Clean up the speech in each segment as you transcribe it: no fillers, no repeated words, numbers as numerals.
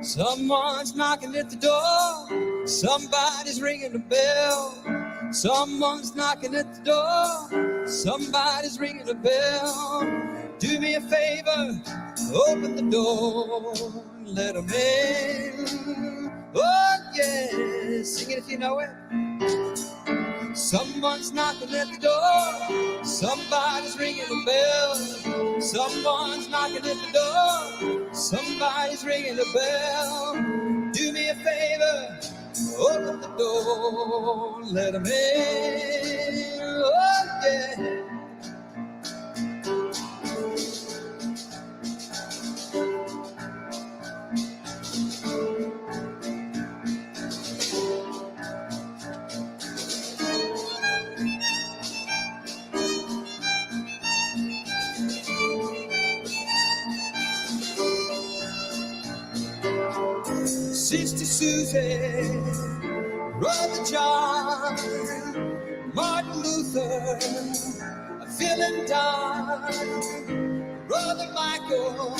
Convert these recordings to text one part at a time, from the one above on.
Someone's knocking at the door. Somebody's ringing the bell. Someone's knocking at the door. Somebody's ringing the bell. Do me a favor, open the door, let 'em in. Oh yeah, sing it if you know it. Someone's knocking at the door. Somebody's ringing the bell. Someone's knocking at the door. Somebody's ringing the bell. Do me a favor, open the door, let 'em in. Oh yeah. Sister Susie, Brother John, Martin Luther, feeling down, Brother Michael,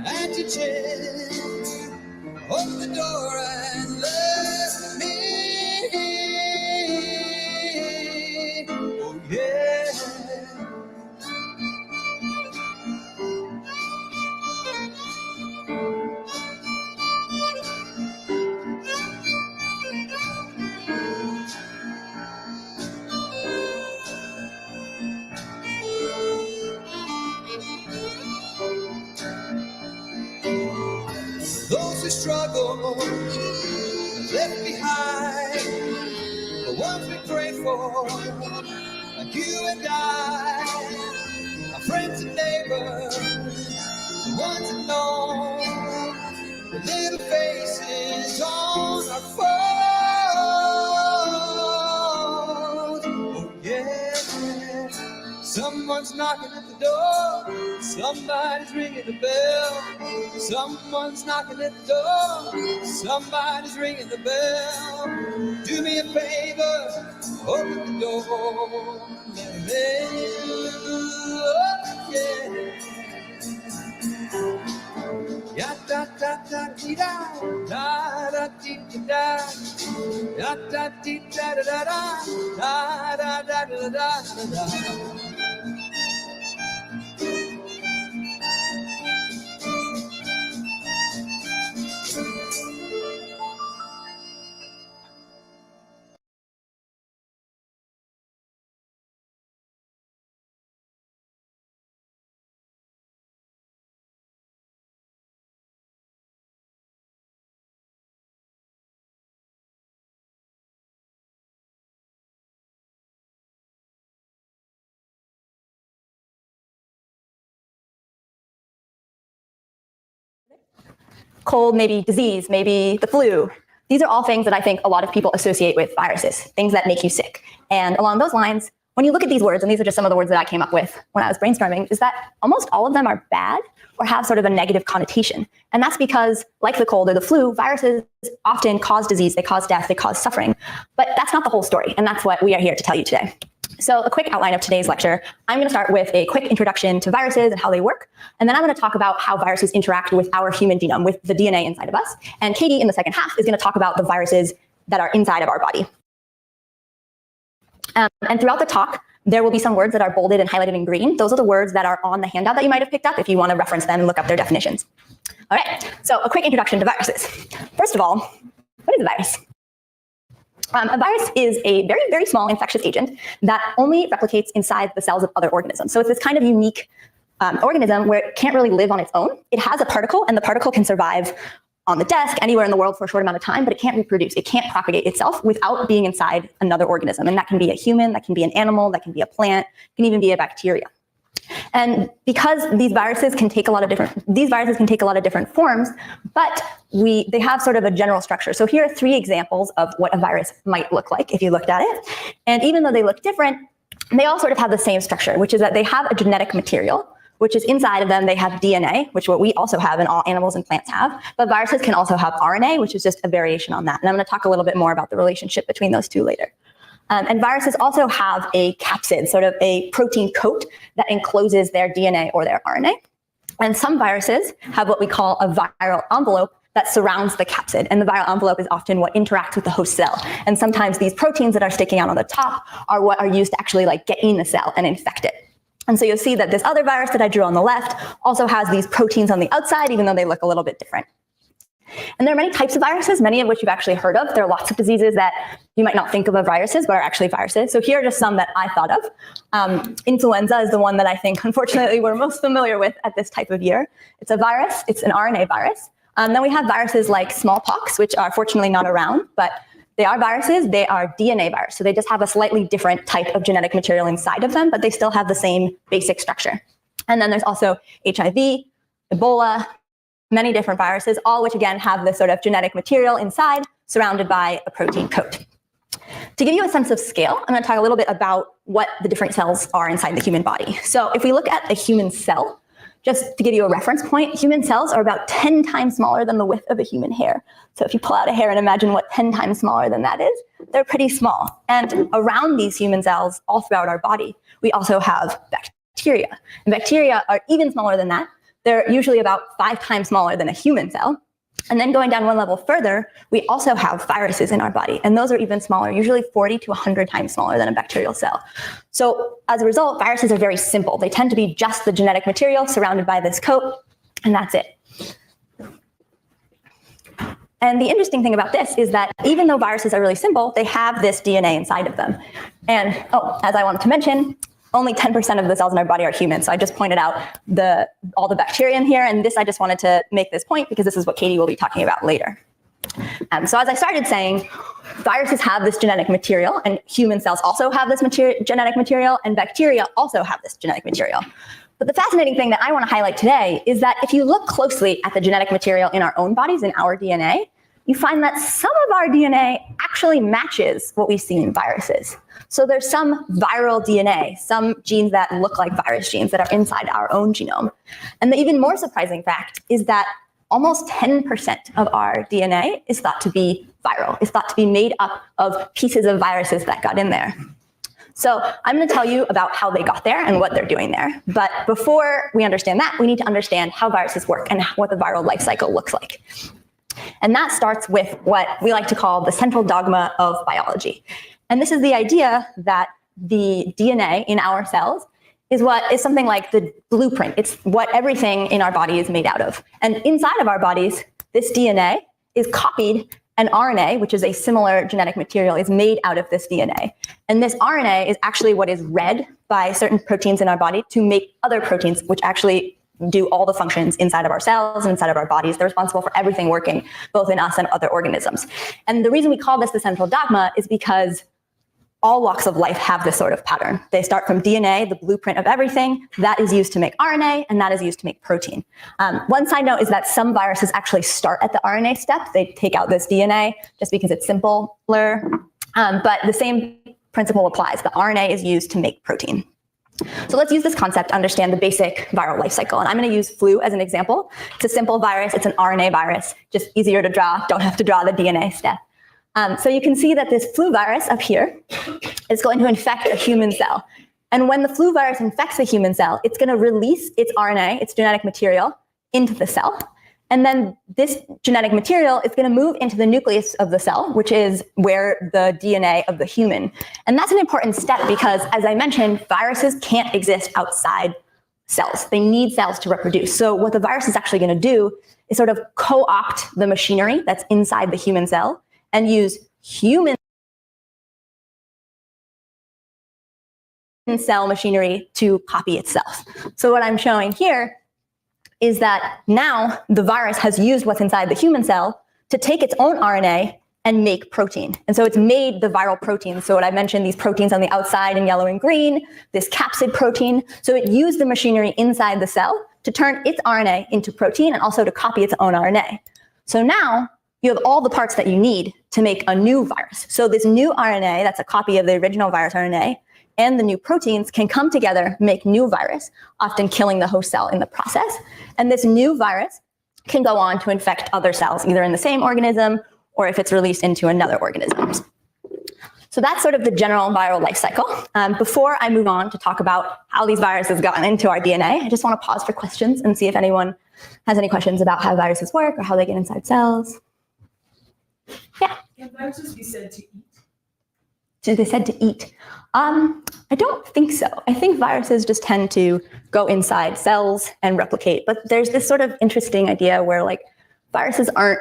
Auntie Jen, open the door and let me in. Oh yeah. Those who struggle, left behind, the ones we pray for, like you and I, our friends and neighbors, the ones that know, the little faces on our phones. Oh yeah, someone's knocking at the door, somebody's ringing the bell. Someone's knocking at the door. Somebody's ringing the bell. Do me a favor, open the door, let 'em in. Oh, yeah. Ya da da da dee da, da da dee da, ya da dee da da da da, da da da da da da. Cold, maybe disease, maybe the flu. These are all things that I think a lot of people associate with viruses, things that make you sick. And along those lines, when you look at these words, and these are just some of the words that I came up with when I was brainstorming, is that almost all of them are bad or have sort of a negative connotation. And that's because, like the cold or the flu, viruses often cause disease, they cause death, they cause suffering. But that's not the whole story, and that's what we are here to tell you today. So a quick outline of today's lecture. I'm going to start with a quick introduction to viruses and how they work. And then I'm going to talk about how viruses interact with our human genome, with the DNA inside of us. And Katie, in the second half, is going to talk about the viruses that are inside of our body. And throughout the talk, there will be some words that are bolded and highlighted in green. Those are the words that are on the handout that you might have picked up if you want to reference them and look up their definitions. All right, so a quick introduction to viruses. First of all, what is a virus? A virus is a very, very small infectious agent that only replicates inside the cells of other organisms. So it's this kind of unique organism where it can't really live on its own. It has a particle, and the particle can survive on the desk, anywhere in the world for a short amount of time, but it can't reproduce. It can't propagate itself without being inside another organism. And that can be a human, that can be an animal, that can be a plant, it can even be a bacteria. And because these viruses can take a lot of different forms, but they have sort of a general structure. So here are 3 examples of what a virus might look like if you looked at it. And even though they look different, they all sort of have the same structure, which is that they have a genetic material, which is inside of them. They have DNA, which what we also have and all animals and plants have. But viruses can also have RNA, which is just a variation on that. And I'm going to talk a little bit more about the relationship between those 2 later. And viruses also have a capsid, sort of a protein coat that encloses their DNA or their RNA. And some viruses have what we call a viral envelope that surrounds the capsid. And the viral envelope is often what interacts with the host cell. And sometimes these proteins that are sticking out on the top are what are used to actually like get in the cell and infect it. And so you'll see that this other virus that I drew on the left also has these proteins on the outside, even though they look a little bit different. And there are many types of viruses, many of which you've actually heard of. There are lots of diseases that you might not think of as viruses, but are actually viruses. So here are just some that I thought of. Influenza is the one that I think, unfortunately, we're most familiar with at this type of year. It's a virus. It's an RNA virus. Then we have viruses like smallpox, which are fortunately not around, but they are viruses. They are DNA viruses. So they just have a slightly different type of genetic material inside of them, but they still have the same basic structure. And then there's also HIV, Ebola, many different viruses, all which again have this sort of genetic material inside surrounded by a protein coat. To give you a sense of scale, I'm going to talk a little bit about what the different cells are inside the human body. So if we look at a human cell, just to give you a reference point, human cells are about 10 times smaller than the width of a human hair. So if you pull out a hair and imagine what 10 times smaller than that is, they're pretty small. And around these human cells, all throughout our body, we also have bacteria. And bacteria are even smaller than that. They're usually about 5 times smaller than a human cell. And then going down one level further, we also have viruses in our body. And those are even smaller, usually 40 to 100 times smaller than a bacterial cell. So as a result, viruses are very simple. They tend to be just the genetic material surrounded by this coat, and that's it. And the interesting thing about this is that even though viruses are really simple, they have this DNA inside of them. And as I wanted to mention, only 10% of the cells in our body are human. So I just pointed out all the bacteria in here. And this, I just wanted to make this point because this is what Katie will be talking about later. So as I started saying, viruses have this genetic material, and human cells also have this genetic material, and bacteria also have this genetic material. But the fascinating thing that I want to highlight today is that if you look closely at the genetic material in our own bodies, in our DNA, you find that some of our DNA actually matches what we see in viruses. So there's some viral DNA, some genes that look like virus genes that are inside our own genome. And the even more surprising fact is that almost 10% of our DNA is thought to be viral, is thought to be made up of pieces of viruses that got in there. So I'm going to tell you about how they got there and what they're doing there. But before we understand that, we need to understand how viruses work and what the viral life cycle looks like. And that starts with what we like to call the central dogma of biology. And this is the idea that the DNA in our cells is something like the blueprint. It's what everything in our body is made out of. And inside of our bodies, this DNA is copied, and RNA, which is a similar genetic material, is made out of this DNA. And this RNA is actually what is read by certain proteins in our body to make other proteins, which actually do all the functions inside of our cells and inside of our bodies. They're responsible for everything working, both in us and other organisms. And the reason we call this the central dogma is because all walks of life have this sort of pattern. They start from DNA, the blueprint of everything. That is used to make RNA, and that is used to make protein. One side note is that some viruses actually start at the RNA step. They take out this DNA just because it's simpler. But the same principle applies. The RNA is used to make protein. So let's use this concept to understand the basic viral life cycle. And I'm going to use flu as an example. It's a simple virus. It's an RNA virus, just easier to draw. Don't have to draw the DNA step. So you can see that this flu virus up here is going to infect a human cell. And when the flu virus infects a human cell, it's going to release its RNA, its genetic material, into the cell. And then this genetic material is going to move into the nucleus of the cell, which is where the DNA of the human. And that's an important step because, as I mentioned, viruses can't exist outside cells. They need cells to reproduce. So what the virus is actually going to do is sort of co-opt the machinery that's inside the human cell and use human cell machinery to copy itself. So what I'm showing here is that now the virus has used what's inside the human cell to take its own RNA and make protein. And so it's made the viral protein. So what I mentioned, these proteins on the outside in yellow and green, this capsid protein. So it used the machinery inside the cell to turn its RNA into protein and also to copy its own RNA. So now you have all the parts that you need to make a new virus. So this new RNA, that's a copy of the original virus RNA, and the new proteins can come together, make new virus, often killing the host cell in the process. And this new virus can go on to infect other cells, either in the same organism or if it's released into another organism. So that's sort of the general viral life cycle. Before I move on to talk about how these viruses got into our DNA, I just want to pause for questions and see if anyone has any questions about how viruses work or how they get inside cells. Yeah? Can viruses be said to eat? So they said to eat. I don't think so. I think viruses just tend to go inside cells and replicate. But there's this sort of interesting idea where like viruses aren't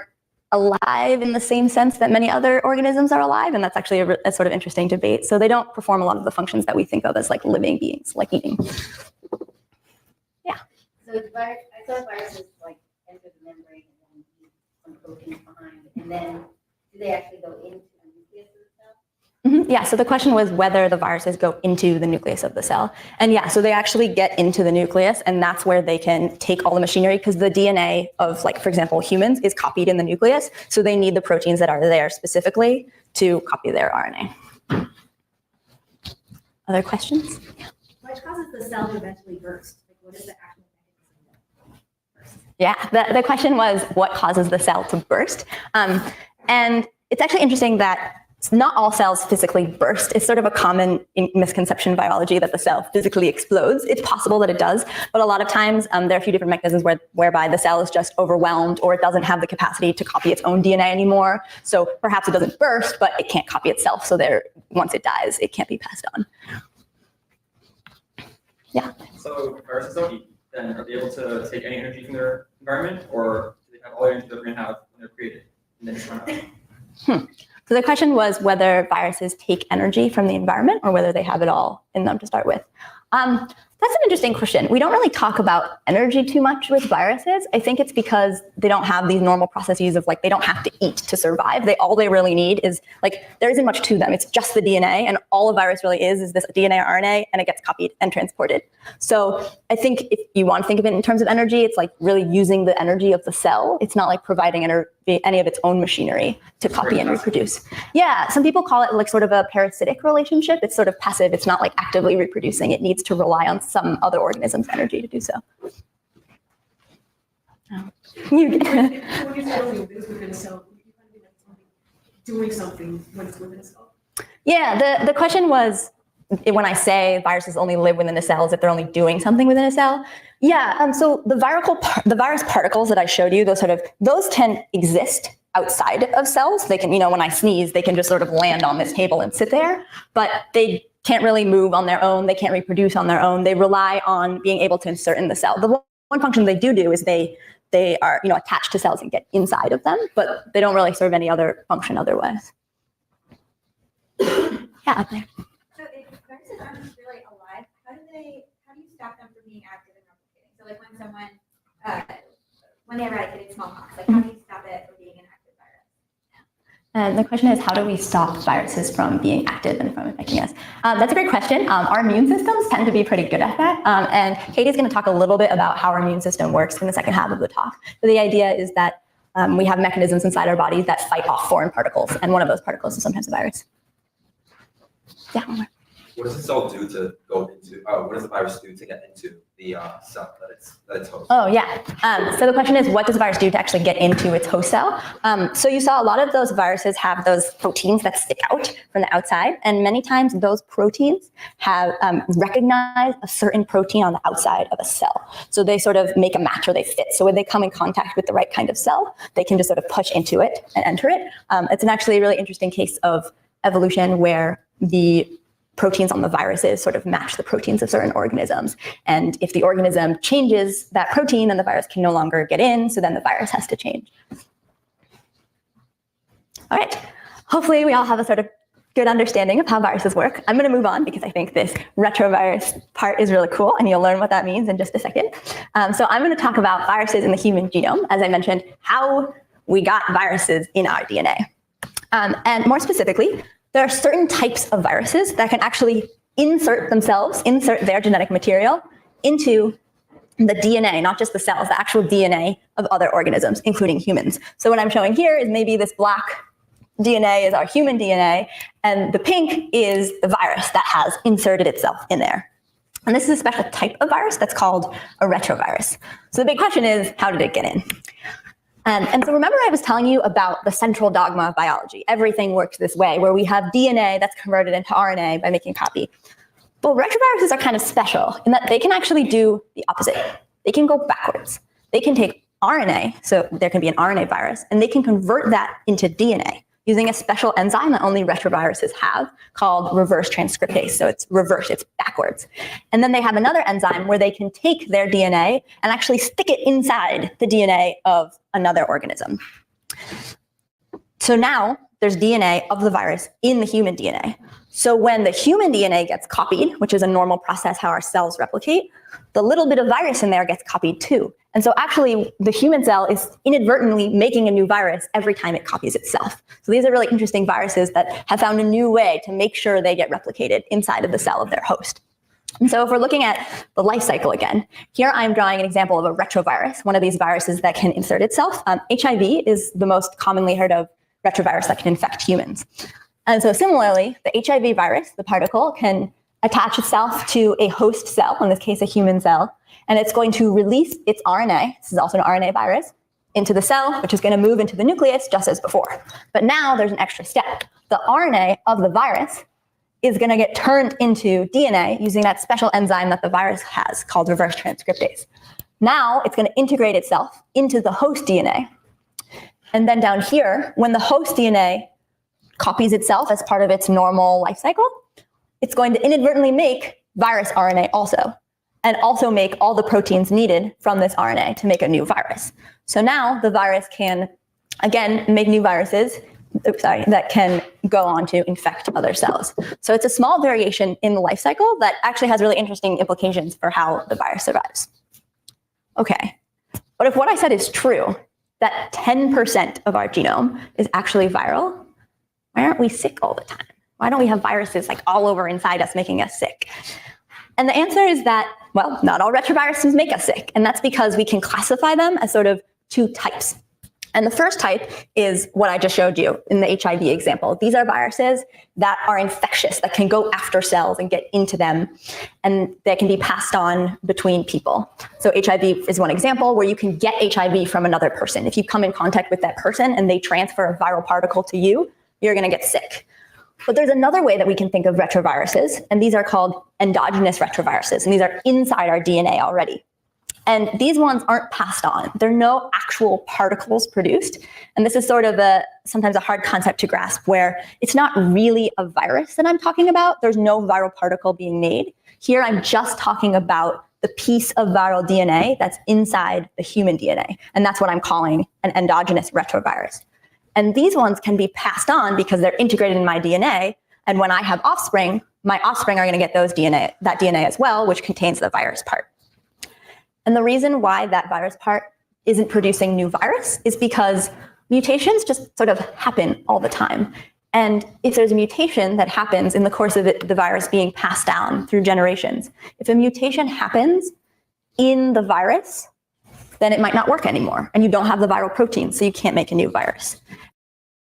alive in the same sense that many other organisms are alive. And that's actually a sort of interesting debate. So they don't perform a lot of the functions that we think of as like living beings, like eating. Yeah. So I thought viruses like enter the membrane and then eat some proteins behind, and then do they actually go into the nucleus of the cell? Yeah, so the question was whether the viruses go into the nucleus of the cell. And yeah, so they actually get into the nucleus, and that's where they can take all the machinery, because the DNA of, like, for example, humans is copied in the nucleus. So they need the proteins that are there specifically to copy their RNA. Other questions? What causes the cell to eventually burst? Like, what is the actual mechanism? Yeah, the question was what causes the cell to burst? And it's actually interesting that not all cells physically burst. It's sort of a common misconception in biology that the cell physically explodes. It's possible that it does, but a lot of times there are a few different mechanisms whereby the cell is just overwhelmed, or it doesn't have the capacity to copy its own DNA anymore. So perhaps it doesn't burst, but it can't copy itself. So once it dies, it can't be passed on. Yeah. So if viruses don't eat, then are they able to take any energy from their environment, or do they have all the energy that they're going to have when they're created and then just run out? So the question was whether viruses take energy from the environment or whether they have it all in them to start with. That's an interesting question. We don't really talk about energy too much with viruses. I think it's because they don't have these normal processes of like, they don't have to eat to survive. All they really need is like, there isn't much to them. It's just the DNA, and all a virus really is this DNA or RNA, and it gets copied and transported. So I think if you want to think of it in terms of energy, it's like really using the energy of the cell. It's not like providing any of its own machinery to copy and reproduce. Yeah, some people call it like sort of a parasitic relationship. It's sort of passive. It's not like actively reproducing. It needs to rely on some other organism's energy to do so. When you say it's within a cell, you kind of be like doing something when it's within a cell. Yeah, the question was, when I say viruses only live within a cell, is if they're only doing something within a cell. Yeah, so the virus particles that I showed you, those can exist outside of cells. They can, when I sneeze, they can just sort of land on this table and sit there, but they can't really move on their own. They can't reproduce on their own. They rely on being able to insert in the cell. The one function they do is they are, attached to cells and get inside of them, but they don't really serve any other function otherwise. Yeah, up there. So if viruses aren't really alive, how do you stop them from being active and replicating? So like when someone, when they eradicated smallpox, like how do you stop it from being an active virus? And the question is, how do we stop viruses from being active and from infecting us? That's a great question. Our immune systems tend to be pretty good at that. And Katie's going to talk a little bit about how our immune system works in the second half of the talk. So the idea is that we have mechanisms inside our bodies that fight off foreign particles. And one of those particles is sometimes a virus. Yeah. What does the cell do to go into, what does the virus do to get into the cell that it's host? Oh, yeah. So the question is, what does the virus do to actually get into its host cell? So you saw a lot of those viruses have those proteins that stick out from the outside. And many times those proteins have recognized a certain protein on the outside of a cell. So they sort of make a match, or they fit. So when they come in contact with the right kind of cell, they can just sort of push into it and enter it. It's actually a really interesting case of evolution where the proteins on the viruses sort of match the proteins of certain organisms. And if the organism changes that protein, then the virus can no longer get in. So then the virus has to change. All right. Hopefully we all have a sort of good understanding of how viruses work. I'm going to move on because I think this retrovirus part is really cool, and you'll learn what that means in just a second. So I'm going to talk about viruses in the human genome, as I mentioned, how we got viruses in our DNA. And more specifically, there are certain types of viruses that can actually insert their genetic material into the DNA, not just the cells, the actual DNA of other organisms, including humans. So what I'm showing here is maybe this black DNA is our human DNA, and the pink is the virus that has inserted itself in there. And this is a special type of virus that's called a retrovirus. So the big question is, how did it get in? And so remember I was telling you about the central dogma of biology. Everything works this way, where we have DNA that's converted into RNA by making a copy. But retroviruses are kind of special in that they can actually do the opposite. They can go backwards. They can take RNA, so there can be an RNA virus, and they can convert that into DNA using a special enzyme that only retroviruses have called reverse transcriptase. So it's reverse, it's backwards. And then they have another enzyme where they can take their DNA and actually stick it inside the DNA of another organism. So now there's DNA of the virus in the human DNA. So when the human DNA gets copied, which is a normal process how our cells replicate, the little bit of virus in there gets copied too. And so actually the human cell is inadvertently making a new virus every time it copies itself. So these are really interesting viruses that have found a new way to make sure they get replicated inside of the cell of their host. And so if we're looking at the life cycle again, here I'm drawing an example of a retrovirus, one of these viruses that can insert itself. HIV is the most commonly heard of retrovirus that can infect humans. And so similarly, the HIV virus, the particle, can attach itself to a host cell, in this case a human cell, and it's going to release its RNA, this is also an RNA virus, into the cell, which is going to move into the nucleus just as before. But now there's an extra step. The RNA of the virus is going to get turned into DNA using that special enzyme that the virus has called reverse transcriptase. Now it's going to integrate itself into the host DNA. And then down here, when the host DNA copies itself as part of its normal life cycle, it's going to inadvertently make virus RNA also, and also make all the proteins needed from this RNA to make a new virus. So now the virus can, again, make new viruses, that can go on to infect other cells. So it's a small variation in the life cycle that actually has really interesting implications for how the virus survives. Okay, but if what I said is true, that 10% of our genome is actually viral, why aren't we sick all the time? Why don't we have viruses like all over inside us making us sick? And the answer is that, well, not all retroviruses make us sick. And that's because we can classify them as sort of two types. And the first type is what I just showed you in the HIV example. These are viruses that are infectious, that can go after cells and get into them, and they can be passed on between people. So HIV is one example where you can get HIV from another person. If you come in contact with that person and they transfer a viral particle to you, you're going to get sick. But there's another way that we can think of retroviruses, and these are called endogenous retroviruses, and these are inside our DNA already. And these ones aren't passed on. There are no actual particles produced. And this is sort of sometimes a hard concept to grasp, where it's not really a virus that I'm talking about. There's no viral particle being made. Here I'm just talking about the piece of viral DNA that's inside the human DNA. And that's what I'm calling an endogenous retrovirus. And these ones can be passed on because they're integrated in my DNA. And when I have offspring, my offspring are going to get that DNA as well, which contains the virus part. And the reason why that virus part isn't producing new virus is because mutations just sort of happen all the time. And if there's a mutation that happens in the course of the virus being passed down through generations, if a mutation happens in the virus, then it might not work anymore. And you don't have the viral protein, so you can't make a new virus.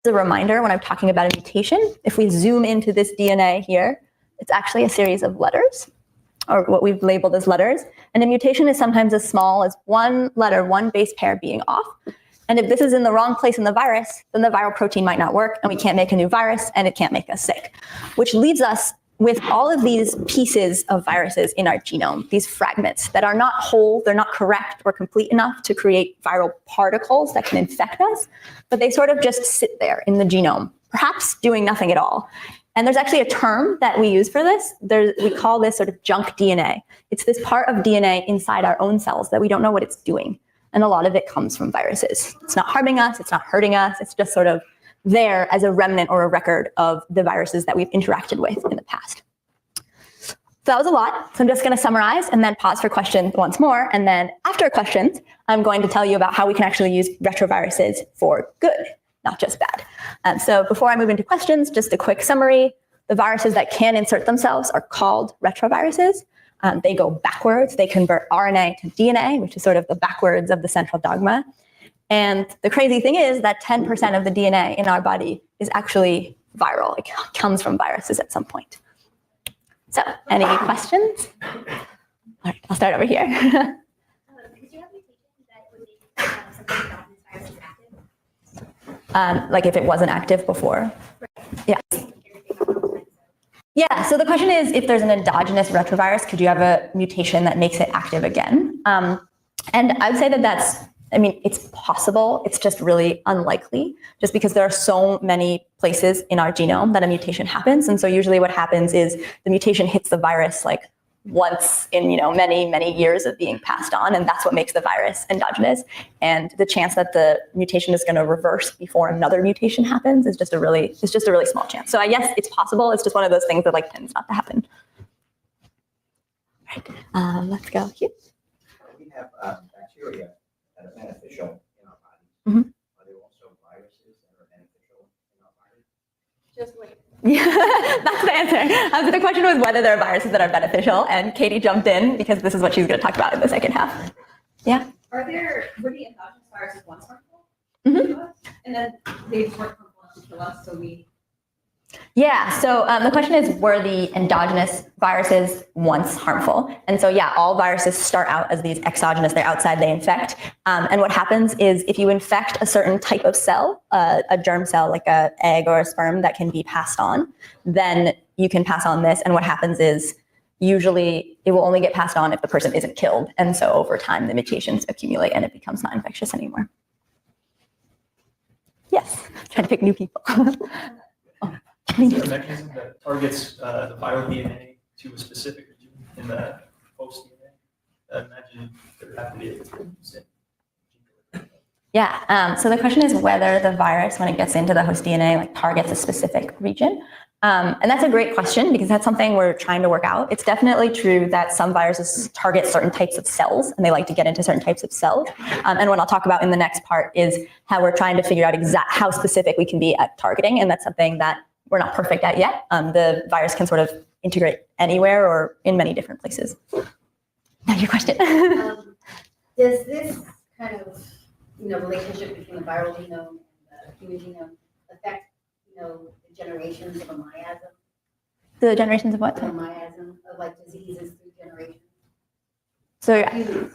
As a reminder, when I'm talking about a mutation, if we zoom into this DNA here, it's actually a series of letters, or what we've labeled as letters. And a mutation is sometimes as small as one letter, one base pair being off. And if this is in the wrong place in the virus, then the viral protein might not work, and we can't make a new virus, and it can't make us sick. Which leaves us with all of these pieces of viruses in our genome, these fragments that are not whole, they're not correct or complete enough to create viral particles that can infect us, but they sort of just sit there in the genome, perhaps doing nothing at all. And there's actually a term that we use for this. We call this sort of junk DNA. It's this part of DNA inside our own cells that we don't know what it's doing. And a lot of it comes from viruses. It's not harming us, it's not hurting us, it's just sort of there as a remnant or a record of the viruses that we've interacted with in the past. So that was a lot. So I'm just going to summarize and then pause for questions once more. And then after questions, I'm going to tell you about how we can actually use retroviruses for good, not just bad. So before I move into questions, just a quick summary. The viruses that can insert themselves are called retroviruses. They go backwards. They convert RNA to DNA, which is sort of the backwards of the central dogma. And the crazy thing is that 10% of the DNA in our body is actually viral. It comes from viruses at some point. So, any questions? All right, I'll start over here. Could you have mutations that would make something about these viruses like if it wasn't active before. Yeah. Yeah, so the question is, if there's an endogenous retrovirus, could you have a mutation that makes it active again? And I would say that it's possible. It's just really unlikely, just because there are so many places in our genome that a mutation happens. And so usually what happens is the mutation hits the virus like once in, many, many years of being passed on. And that's what makes the virus endogenous. And the chance that the mutation is going to reverse before another mutation happens is just a really small chance. So I guess it's possible. It's just one of those things that like tends not to happen. Right. Let's go here. We have bacteria that are beneficial in our body. Mhm. Are there also viruses that are beneficial in our body? Just wait. Yeah, that's the answer. So the question was whether there are viruses that are beneficial, and Katie jumped in because this is what she's going to talk about in the second half. Yeah. Were the endogenous viruses once harmful Mhm. to us? And then they just weren't harmful enough to kill us, so we. Yeah, so the question is, were the endogenous viruses once harmful? And so, yeah, all viruses start out as these exogenous, they're outside, they infect. And what happens is if you infect a certain type of cell, a germ cell, like an egg or a sperm that can be passed on, then you can pass on this. And what happens is usually it will only get passed on if the person isn't killed. And so over time, the mutations accumulate and it becomes not infectious anymore. Yes, trying to pick new people. Is there a mechanism that targets the viral DNA to a specific region in the host DNA? I imagine there would have to be a different gene delivery. Yeah, so the question is whether the virus, when it gets into the host DNA, like targets a specific region. And that's a great question because that's something we're trying to work out. It's definitely true that some viruses target certain types of cells and they like to get into certain types of cells. And what I'll talk about in the next part is how we're trying to figure out how specific we can be at targeting. And that's something that we're not perfect at yet. The virus can sort of integrate anywhere or in many different places. Now your question. Does this kind of, relationship between the viral genome and the human genome affect, the generations of a miasm? The generations of what? A miasm of like diseases through generations? So Humans.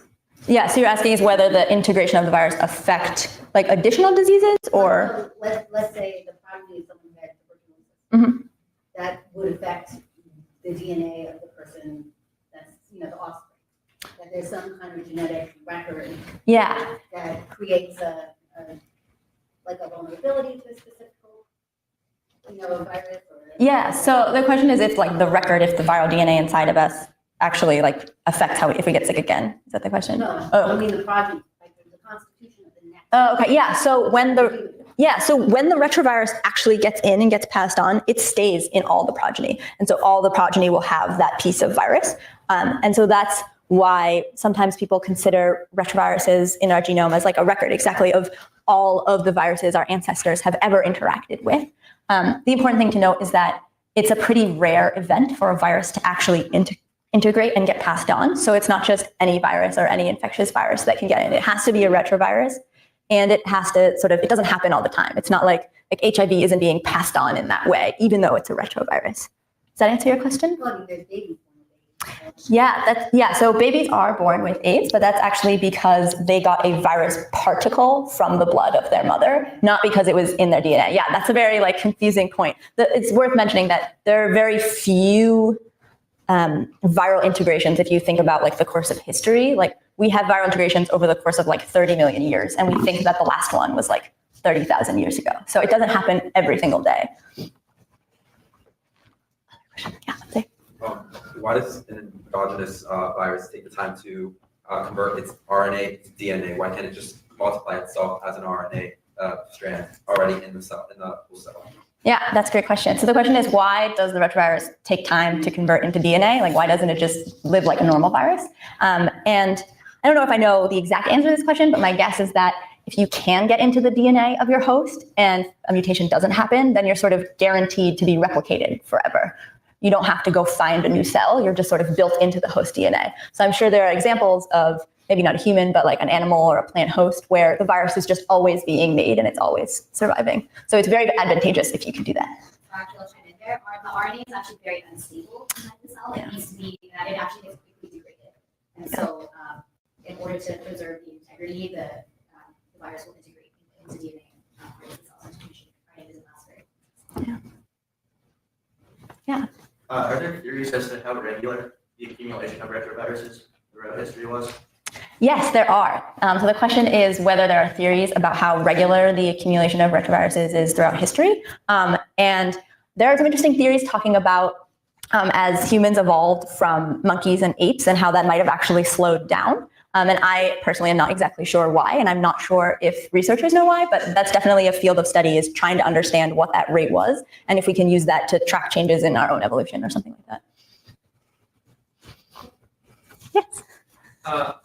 yeah, so you're asking is whether the integration of the virus affect like additional diseases or? Let's say the progeny of someone who had tuberculosis. Mhm. That would affect the DNA of the person that's, the offspring. That there's some kind of genetic record Yeah, that creates a vulnerability to a specific, virus or. yeah. So the question is if like the record, if the viral DNA inside of us actually like affects if we get sick again. Is that the question? No, Oh. I mean the progeny, like the constitution of the next. Oh, okay. Yeah. So when the retrovirus actually gets in and gets passed on, it stays in all the progeny. And so all the progeny will have that piece of virus. And so that's why sometimes people consider retroviruses in our genome as like a record exactly of all of the viruses our ancestors have ever interacted with. The important thing to note is that it's a pretty rare event for a virus to actually integrate and get passed on. So it's not just any virus or any infectious virus that can get in. It has to be a retrovirus. And it has to it doesn't happen all the time. It's not like HIV isn't being passed on in that way, even though it's a retrovirus. Does that answer your question? Well, I mean, there's babies born with AIDS. Yeah, so babies are born with AIDS, but that's actually because they got a virus particle from the blood of their mother, not because it was in their DNA. Yeah, that's a very confusing point. It's worth mentioning that there are very few viral integrations if you think about the course of history. We have viral integrations over the course of 30 million years, and we think that the last one was 30,000 years ago. So it doesn't happen every single day. Yeah, there. Why does an endogenous virus take the time to convert its RNA to DNA? Why can't it just multiply itself as an RNA strand already in the cell, in the whole cell? Yeah, that's a great question. So the question is, why does the retrovirus take time to convert into DNA? Why doesn't it just live like a normal virus? And I don't know if I know the exact answer to this question, but my guess is that if you can get into the DNA of your host and a mutation doesn't happen, then you're sort of guaranteed to be replicated forever. You don't have to go find a new cell. You're just sort of built into the host DNA. So I'm sure there are examples of maybe not a human, but an animal or a plant host where the virus is just always being made and it's always surviving. So it's very advantageous if you can do that. Actually, I'll chime in there. The RNA is actually very unstable inside the cell. It needs to be that it actually gets quickly degraded. And so in order to preserve the integrity, the virus will integrate into DNA. the accumulation of retroviruses throughout history was? Yes, there are. So the question is whether there are theories about how regular the accumulation of retroviruses is throughout history. And there are some interesting theories talking about as humans evolved from monkeys and apes and how that might have actually slowed down. And I personally am not exactly sure why, and I'm not sure if researchers know why, but that's definitely a field of study, is trying to understand what that rate was and if we can use that to track changes in our own evolution or something like that. Yes?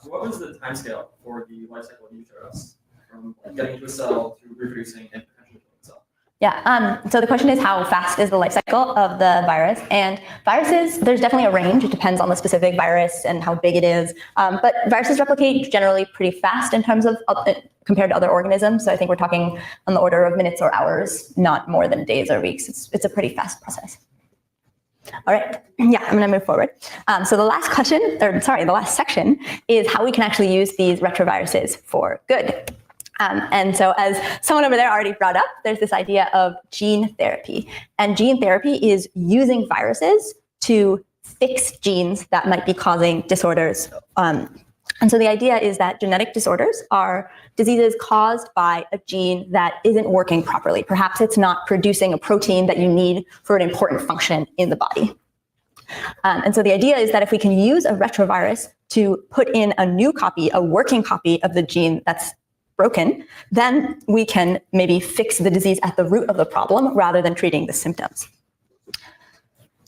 What was the timescale for the life cycle you showed us, from getting into a cell to reproducing and potentially killing the cell? Yeah, so the question is, how fast is the life cycle of the virus? And viruses, there's definitely a range. It depends on the specific virus and how big it is. But viruses replicate generally pretty fast in terms of compared to other organisms. So I think we're talking on the order of minutes or hours, not more than days or weeks. It's a pretty fast process. All right, yeah, I'm gonna move forward. So the last the last section is how we can actually use these retroviruses for good. And so as someone over there already brought up, there's this idea of gene therapy. And gene therapy is using viruses to fix genes that might be causing disorders. And so the idea is that genetic disorders are diseases caused by a gene that isn't working properly. Perhaps it's not producing a protein that you need for an important function in the body. And so the idea is that if we can use a retrovirus to put in a new copy, a working copy of the gene that's broken, then we can maybe fix the disease at the root of the problem rather than treating the symptoms.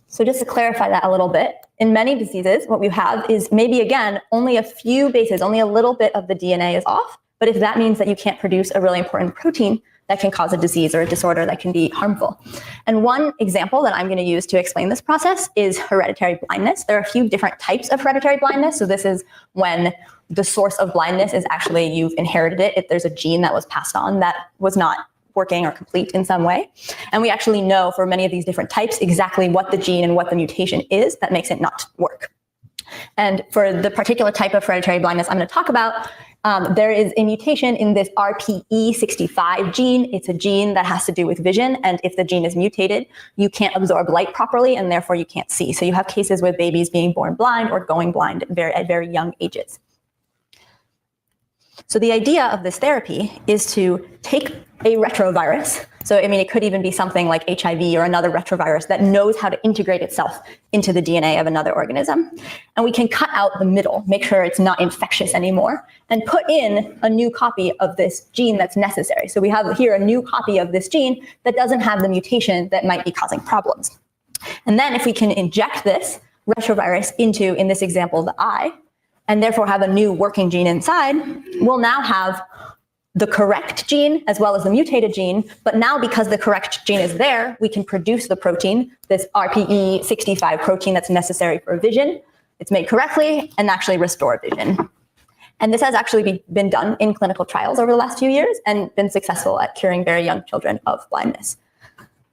So just to clarify that a little bit, in many diseases, what we have is maybe, again, only a few bases, only a little bit of the DNA is off. But if that means that you can't produce a really important protein, that can cause a disease or a disorder that can be harmful. And one example that I'm going to use to explain this process is hereditary blindness. There are a few different types of hereditary blindness. So this is when the source of blindness is actually you've inherited it. If there's a gene that was passed on that was not working or complete in some way. And we actually know for many of these different types exactly what the gene and what the mutation is that makes it not work. And for the particular type of hereditary blindness I'm going to talk about, there is a mutation in this RPE65 gene. It's a gene that has to do with vision. And if the gene is mutated, you can't absorb light properly, and therefore you can't see. So you have cases with babies being born blind or going blind at very young ages. So the idea of this therapy is to take a retrovirus. So, I mean, it could even be something like HIV or another retrovirus that knows how to integrate itself into the DNA of another organism. And we can cut out the middle, make sure it's not infectious anymore, and put in a new copy of this gene that's necessary. So we have here a new copy of this gene that doesn't have the mutation that might be causing problems. And then if we can inject this retrovirus into, in this example, the eye, and therefore have a new working gene inside, we'll now have the correct gene as well as the mutated gene. But now because the correct gene is there, we can produce the protein, this RPE65 protein that's necessary for vision. It's made correctly and actually restore vision. And this has actually been done in clinical trials over the last few years and been successful at curing very young children of blindness.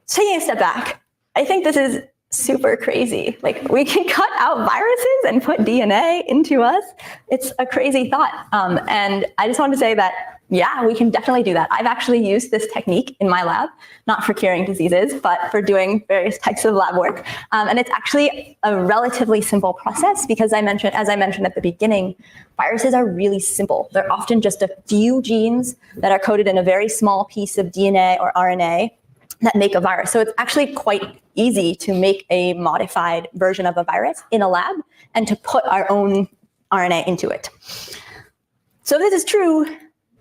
So taking a step back, I think this is super crazy. Like, we can cut out viruses and put DNA into us. It's a crazy thought. And I just want to say that, yeah, we can definitely do that. I've actually used this technique in my lab, not for curing diseases, but for doing various types of lab work. And it's actually a relatively simple process because as I mentioned at the beginning, viruses are really simple. They're often just a few genes that are coded in a very small piece of DNA or RNA that make a virus. So it's actually quite easy to make a modified version of a virus in a lab and to put our own RNA into it. So if this is true,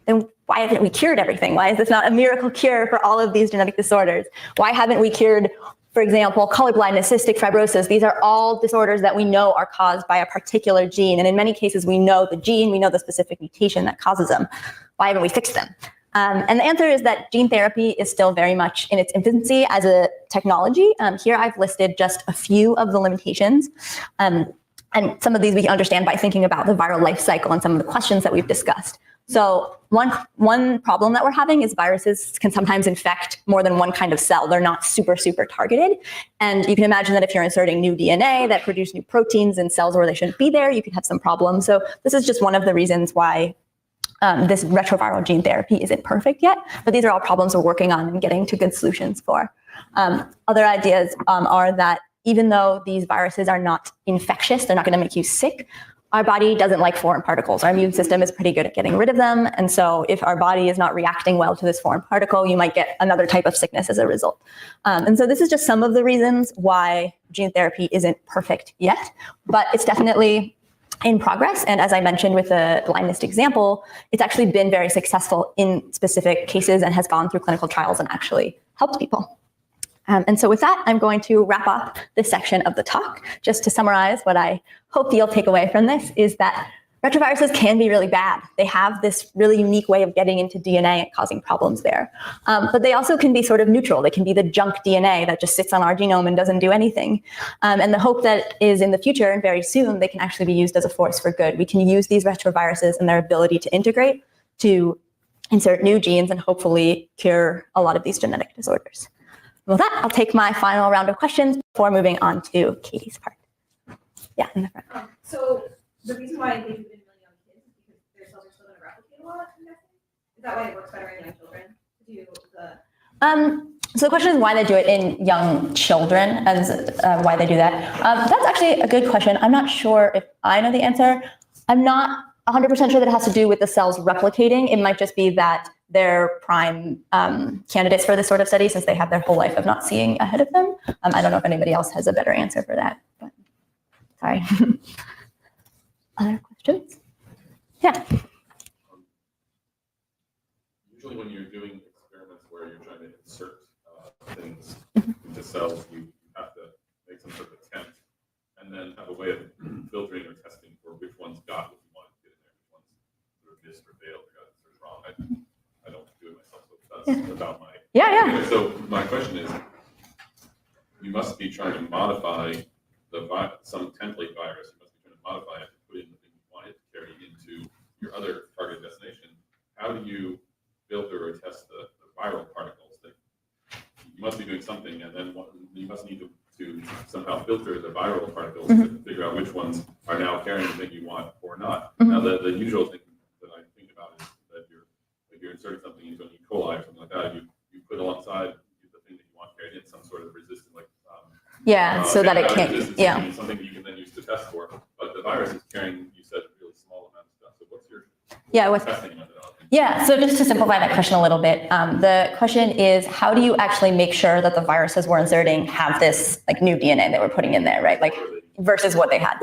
then why haven't we cured everything? Why is this not a miracle cure for all of these genetic disorders? Why haven't we cured, for example, colorblindness, cystic fibrosis? These are all disorders that we know are caused by a particular gene. And in many cases, we know the gene, we know the specific mutation that causes them. Why haven't we fixed them? And the answer is that gene therapy is still very much in its infancy as a technology. Here I've listed just a few of the limitations. And some of these we can understand by thinking about the viral life cycle and some of the questions that we've discussed. So one problem that we're having is viruses can sometimes infect more than one kind of cell. They're not super targeted. And you can imagine that if you're inserting new DNA that produce new proteins in cells where they shouldn't be there, you could have some problems. So this is just one of the reasons why this retroviral gene therapy isn't perfect yet, but these are all problems we're working on and getting to good solutions for. Other ideas are that even though these viruses are not infectious, they're not going to make you sick, our body doesn't like foreign particles. Our immune system is pretty good at getting rid of them. And so if our body is not reacting well to this foreign particle, you might get another type of sickness as a result. And so this is just some of the reasons why gene therapy isn't perfect yet, but it's definitely in progress. And as I mentioned with the blindness example, it's actually been very successful in specific cases and has gone through clinical trials and actually helped people. And so with that, I'm going to wrap up this section of the talk. Just to summarize, what I hope you'll take away from this is that retroviruses can be really bad. They have this really unique way of getting into DNA and causing problems there. But they also can be sort of neutral. They can be the junk DNA that just sits on our genome and doesn't do anything. And the hope that is in the future and very soon, they can actually be used as a force for good. We can use these retroviruses and their ability to integrate to insert new genes and hopefully cure a lot of these genetic disorders. With that, I'll take my final round of questions before moving on to Katie's part. Yeah, in the front. So the reason why they do it in really young kids is because their cells are still going to replicate a lot, I'm guessing? Is that why it works better in young children to do the... So the question is why they do it in young children, as why they do that. That's actually a good question. I'm not sure if I know the answer. I'm not 100% sure that it has to do with the cells replicating. It might just be that they're prime candidates for this sort of study since they have their whole life of not seeing ahead of them. I don't know if anybody else has a better answer for that, but sorry. Other questions? Yeah. Usually when you're doing experiments where you're trying to insert things into cells, you have to make some sort of attempt and then have a way of filtering or testing for which ones got what you wanted to get in there, which ones sort of missed or failed or got sort of wrong. I don't do it myself, so that's about my... Yeah. So my question is, you must be trying to modify some template virus, you must be trying to modify it to put in the thing you want it to carry into your other target destination. How do you filter or test the viral particles? That you must be doing something, and then you must need to somehow filter the viral particles to figure out which ones are now carrying the thing you want or not. Now, the usual thing that I think about is that you're inserting something into an E. coli or something like that, you put alongside the thing that you want carried in some sort of resistant, like so that it can't. Something that you can then use to test for. But the virus is carrying, you said, a really small amount of stuff. So what's your testing methodology? Yeah, so just to simplify that question a little bit, the question is, how do you actually make sure that the viruses we're inserting have this like new DNA that we're putting in there, right? Like versus what they had.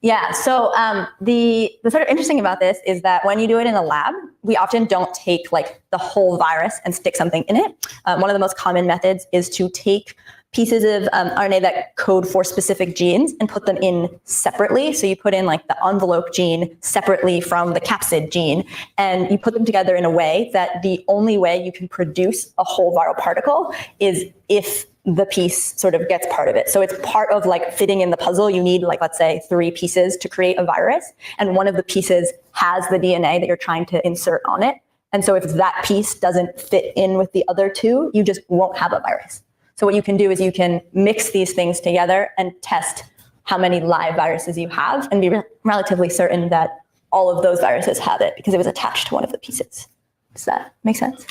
Yeah, so the sort of interesting about this is that when you do it in a lab, we often don't take like the whole virus and stick something in it. One of the most common methods is to take pieces of RNA that code for specific genes and put them in separately. So you put in like the envelope gene separately from the capsid gene, and you put them together in a way that the only way you can produce a whole viral particle is if the piece sort of gets part of it. So it's part of like fitting in the puzzle. You need like, let's say 3 pieces to create a virus. And one of the pieces has the DNA that you're trying to insert on it. And so if that piece doesn't fit in with the other 2, you just won't have a virus. So what you can do is you can mix these things together and test how many live viruses you have and be relatively certain that all of those viruses have it because it was attached to one of the pieces. Does that make sense?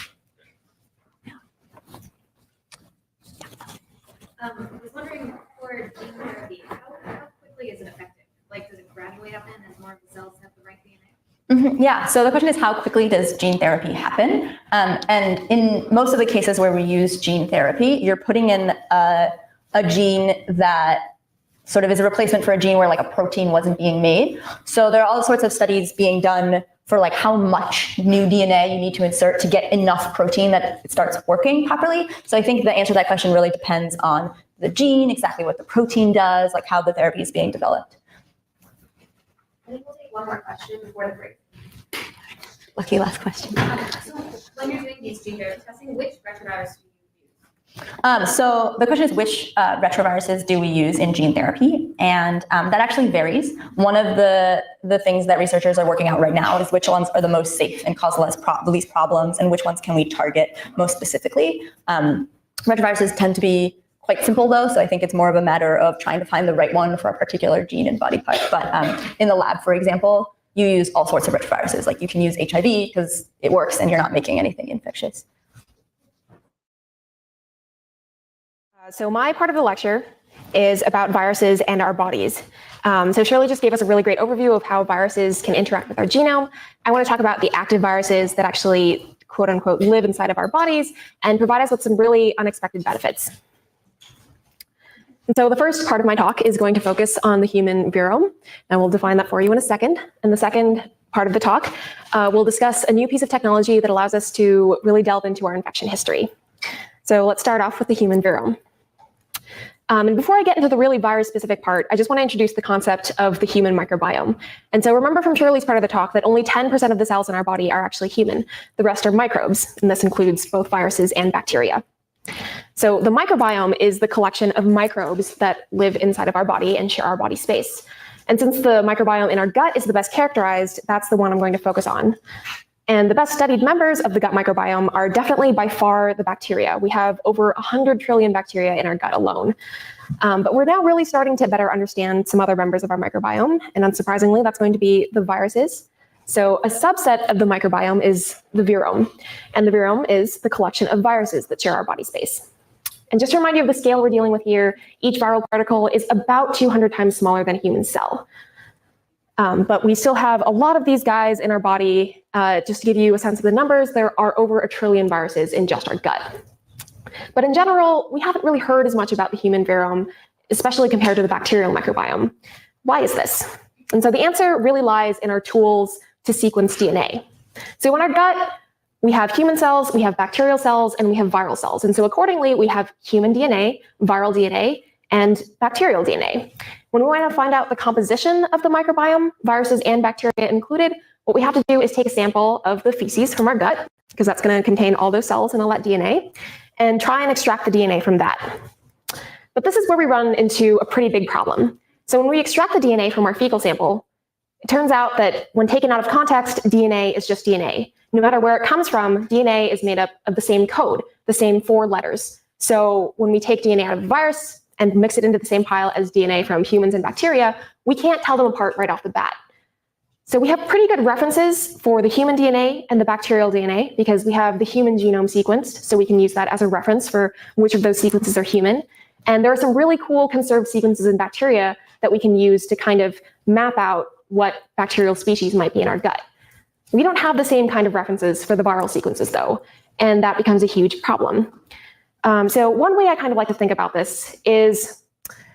I was wondering for gene therapy, how quickly is it effective? Like, does it gradually happen as more of the cells have the right DNA? Yeah, so the question is, how quickly does gene therapy happen? And in most of the cases where we use gene therapy, you're putting in a gene that sort of is a replacement for a gene where like a protein wasn't being made. So there are all sorts of studies being done for like how much new DNA you need to insert to get enough protein that it starts working properly. So I think the answer to that question really depends on the gene, exactly what the protein does, like how the therapy is being developed. I think we'll take one more question before the break. Lucky last question. So when you're doing these gene therapy testing, which retrovirus do you use? So the question is, which retroviruses do we use in gene therapy? And that actually varies. One of the things that researchers are working out right now is which ones are the most safe and cause least problems, and which ones can we target most specifically. Retroviruses tend to be quite simple though, so I think it's more of a matter of trying to find the right one for a particular gene and body part. But in the lab, for example, you use all sorts of retroviruses. Like you can use HIV because it works and you're not making anything infectious. So my part of the lecture is about viruses and our bodies. So Shirley just gave us a really great overview of how viruses can interact with our genome. I want to talk about the active viruses that actually, quote unquote, live inside of our bodies and provide us with some really unexpected benefits. And so the first part of my talk is going to focus on the human virome, and we'll define that for you in a second. And the second part of the talk, we'll discuss a new piece of technology that allows us to really delve into our infection history. So let's start off with the human virome. And before I get into the really virus-specific part, I just want to introduce the concept of the human microbiome. And so remember from Shirley's part of the talk that only 10% of the cells in our body are actually human. The rest are microbes, and this includes both viruses and bacteria. So the microbiome is the collection of microbes that live inside of our body and share our body space. And since the microbiome in our gut is the best characterized, that's the one I'm going to focus on. And the best studied members of the gut microbiome are definitely by far the bacteria. We have over 100 trillion bacteria in our gut alone. But we're now really starting to better understand some other members of our microbiome. And unsurprisingly, that's going to be the viruses. So a subset of the microbiome is the virome. And the virome is the collection of viruses that share our body space. And just to remind you of the scale we're dealing with here, each viral particle is about 200 times smaller than a human cell. But we still have a lot of these guys in our body. Just to give you a sense of the numbers, there are over 1 trillion viruses in just our gut. But in general, we haven't really heard as much about the human virome, especially compared to the bacterial microbiome. Why is this? And so the answer really lies in our tools to sequence DNA. So in our gut, we have human cells, we have bacterial cells, and we have viral cells. And so accordingly, we have human DNA, viral DNA, and bacterial DNA. When we want to find out the composition of the microbiome, viruses and bacteria included, what we have to do is take a sample of the feces from our gut, because that's going to contain all those cells and all that DNA, and try and extract the DNA from that. But this is where we run into a pretty big problem. So when we extract the DNA from our fecal sample, it turns out that when taken out of context, DNA is just DNA. No matter where it comes from, DNA is made up of the same code, the same 4 letters. So when we take DNA out of a virus and mix it into the same pile as DNA from humans and bacteria, we can't tell them apart right off the bat. So we have pretty good references for the human DNA and the bacterial DNA because we have the human genome sequenced, so we can use that as a reference for which of those sequences are human. And there are some really cool conserved sequences in bacteria that we can use to kind of map out what bacterial species might be in our gut. We don't have the same kind of references for the viral sequences, though, and that becomes a huge problem. So one way I kind of like to think about this is,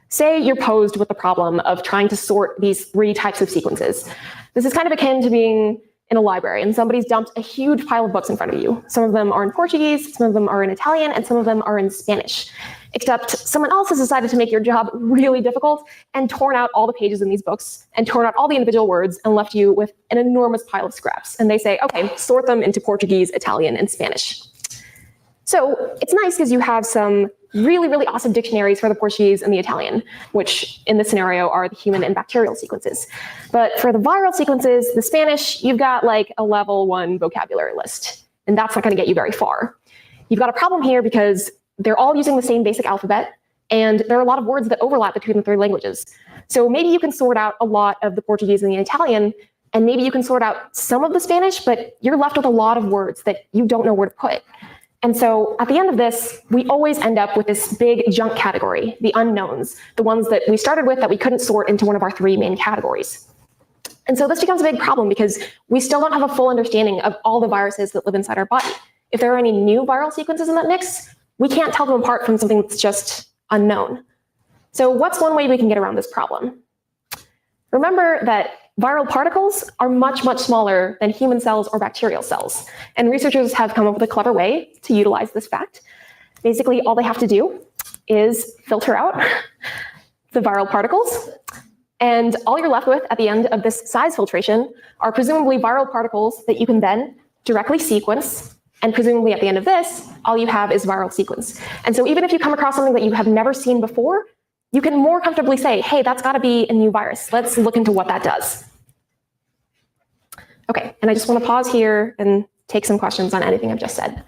say you're posed with the problem of trying to sort these 3 types of sequences. This is kind of akin to being in a library and somebody's dumped a huge pile of books in front of you. Some of them are in Portuguese, some of them are in Italian, and some of them are in Spanish. Except someone else has decided to make your job really difficult and torn out all the pages in these books and torn out all the individual words and left you with an enormous pile of scraps. And they say, okay, sort them into Portuguese, Italian, and Spanish. So it's nice because you have some really, really awesome dictionaries for the Portuguese and the Italian, which in this scenario are the human and bacterial sequences. But for the viral sequences, the Spanish, you've got like a level 1 vocabulary list, and that's not going to get you very far. You've got a problem here because they're all using the same basic alphabet, and there are a lot of words that overlap between the 3 languages. So maybe you can sort out a lot of the Portuguese and the Italian, and maybe you can sort out some of the Spanish, but you're left with a lot of words that you don't know where to put. And so at the end of this, we always end up with this big junk category, the unknowns, the ones that we started with that we couldn't sort into one of our 3 main categories. And so this becomes a big problem because we still don't have a full understanding of all the viruses that live inside our body. If there are any new viral sequences in that mix, we can't tell them apart from something that's just unknown. So what's one way we can get around this problem? Remember that viral particles are much, much smaller than human cells or bacterial cells. And researchers have come up with a clever way to utilize this fact. Basically, all they have to do is filter out the viral particles. And all you're left with at the end of this size filtration are presumably viral particles that you can then directly sequence. And presumably at the end of this, all you have is viral sequence. And so even if you come across something that you have never seen before, you can more comfortably say, hey, that's got to be a new virus. Let's look into what that does. Okay, and I just want to pause here and take some questions on anything I've just said.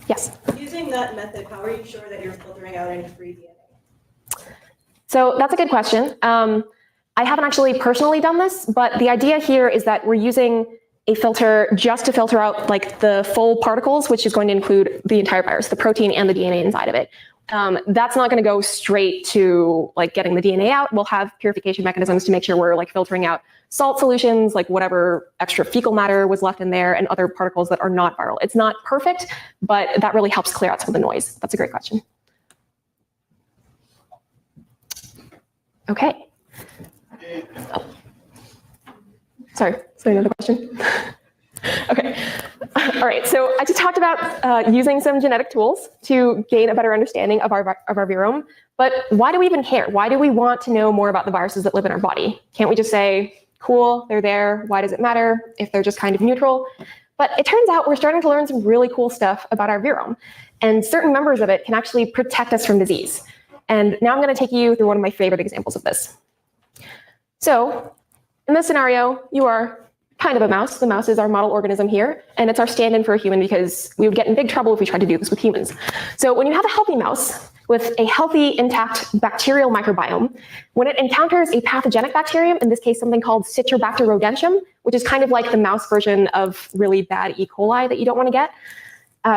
Yes? Using that method, how are you sure that you're filtering out any free DNA? So that's a good question. I haven't actually personally done this, but the idea here is that we're using a filter just to filter out like the full particles, which is going to include the entire virus, the protein and the DNA inside of it. that's not going to go straight to like getting the DNA out. We'll have purification mechanisms to make sure we're like filtering out salt solutions, like whatever extra fecal matter was left in there and other particles that are not viral. It's not perfect, but that really helps clear out some of the noise. That's a great question. Okay. Oh. Sorry, another question? Okay. All right, so I just talked about using some genetic tools to gain a better understanding of our virome, but why do we even care? Why do we want to know more about the viruses that live in our body? Can't we just say, cool, they're there, why does it matter if they're just kind of neutral? But it turns out we're starting to learn some really cool stuff about our virome, and certain members of it can actually protect us from disease. And now I'm going to take you through one of my favorite examples of this. So in this scenario, you are kind of a mouse. The mouse is our model organism here, and it's our stand-in for a human because we would get in big trouble if we tried to do this with humans. So when you have a healthy mouse with a healthy, intact bacterial microbiome, when it encounters a pathogenic bacterium, in this case something called Citrobacter rodentium, which is kind of like the mouse version of really bad E. coli that you don't want to get,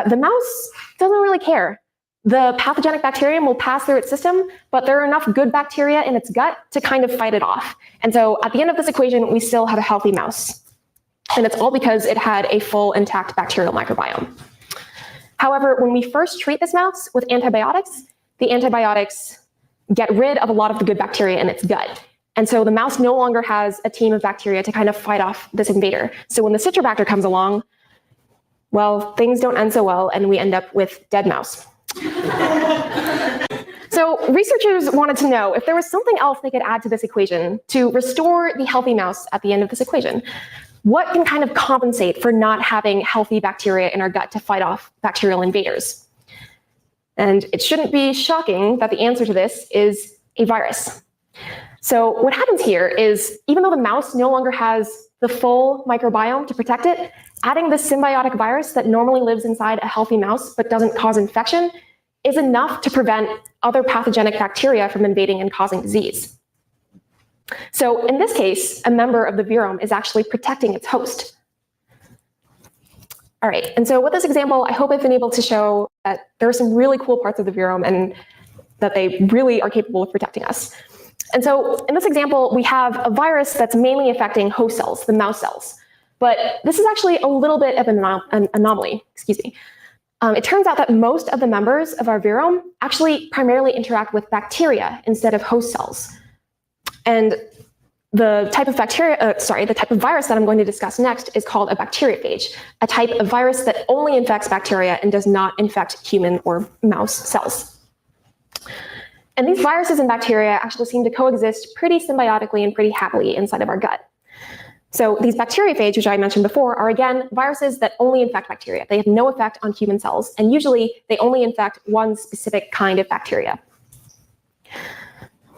the mouse doesn't really care. The pathogenic bacterium will pass through its system, but there are enough good bacteria in its gut to kind of fight it off. And so at the end of this equation, we still have a healthy mouse. And it's all because it had a full intact bacterial microbiome. However, when we first treat this mouse with antibiotics, the antibiotics get rid of a lot of the good bacteria in its gut. And so the mouse no longer has a team of bacteria to kind of fight off this invader. So when the Citrobacter comes along, well, things don't end so well, and we end up with dead mouse. So researchers wanted to know if there was something else they could add to this equation to restore the healthy mouse at the end of this equation. What can kind of compensate for not having healthy bacteria in our gut to fight off bacterial invaders? And it shouldn't be shocking that the answer to this is a virus. So what happens here is, even though the mouse no longer has the full microbiome to protect it, adding this symbiotic virus that normally lives inside a healthy mouse but doesn't cause infection is enough to prevent other pathogenic bacteria from invading and causing disease. So in this case, a member of the virome is actually protecting its host. All right, and so with this example, I hope I've been able to show that there are some really cool parts of the virome and that they really are capable of protecting us. And so in this example, we have a virus that's mainly affecting host cells, the mouse cells. But this is actually a little bit of an anomaly, excuse me. It turns out that most of the members of our virome actually primarily interact with bacteria instead of host cells. And the type of the type of virus that I'm going to discuss next is called a bacteriophage, a type of virus that only infects bacteria and does not infect human or mouse cells. And these viruses and bacteria actually seem to coexist pretty symbiotically and pretty happily inside of our gut. So these bacteriophage, which I mentioned before, are again viruses that only infect bacteria. They have no effect on human cells, and usually they only infect one specific kind of bacteria.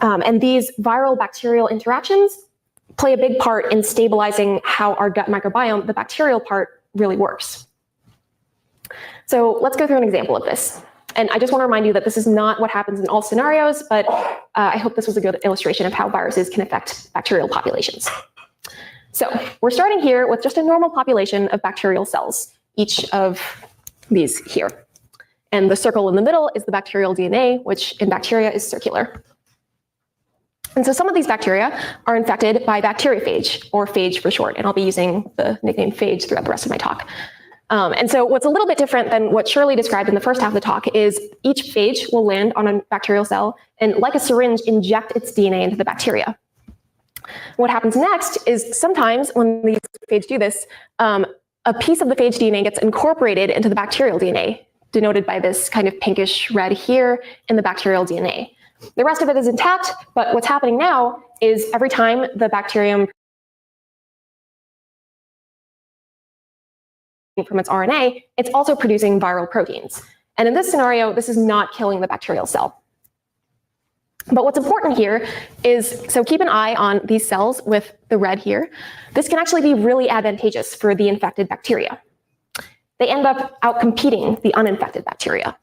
And these viral bacterial interactions play a big part in stabilizing how our gut microbiome, the bacterial part, really works. So let's go through an example of this. And I just want to remind you that this is not what happens in all scenarios, but I hope this was a good illustration of how viruses can affect bacterial populations. So we're starting here with just a normal population of bacterial cells, each of these here. And the circle in the middle is the bacterial DNA, which in bacteria is circular. And so some of these bacteria are infected by bacteriophage, or phage for short, and I'll be using the nickname phage throughout the rest of my talk. And so what's a little bit different than what Shirley described in the first half of the talk is each phage will land on a bacterial cell and, like a syringe, inject its DNA into the bacteria. What happens next is sometimes when these phage do this, a piece of the phage DNA gets incorporated into the bacterial DNA, denoted by this kind of pinkish red here in the bacterial DNA. The rest of it is intact, but what's happening now is every time the bacterium from its RNA, it's also producing viral proteins. And in this scenario, this is not killing the bacterial cell. But what's important here is, so keep an eye on these cells with the red here. This can actually be really advantageous for the infected bacteria. They end up outcompeting the uninfected bacteria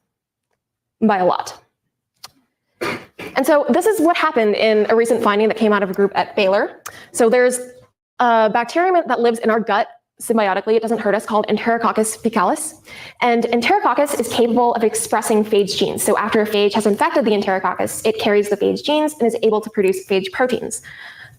by a lot. And so this is what happened in a recent finding that came out of a group at Baylor. So there's a bacterium that lives in our gut symbiotically, it doesn't hurt us, called Enterococcus faecalis. And Enterococcus is capable of expressing phage genes. So after a phage has infected the Enterococcus, it carries the phage genes and is able to produce phage proteins.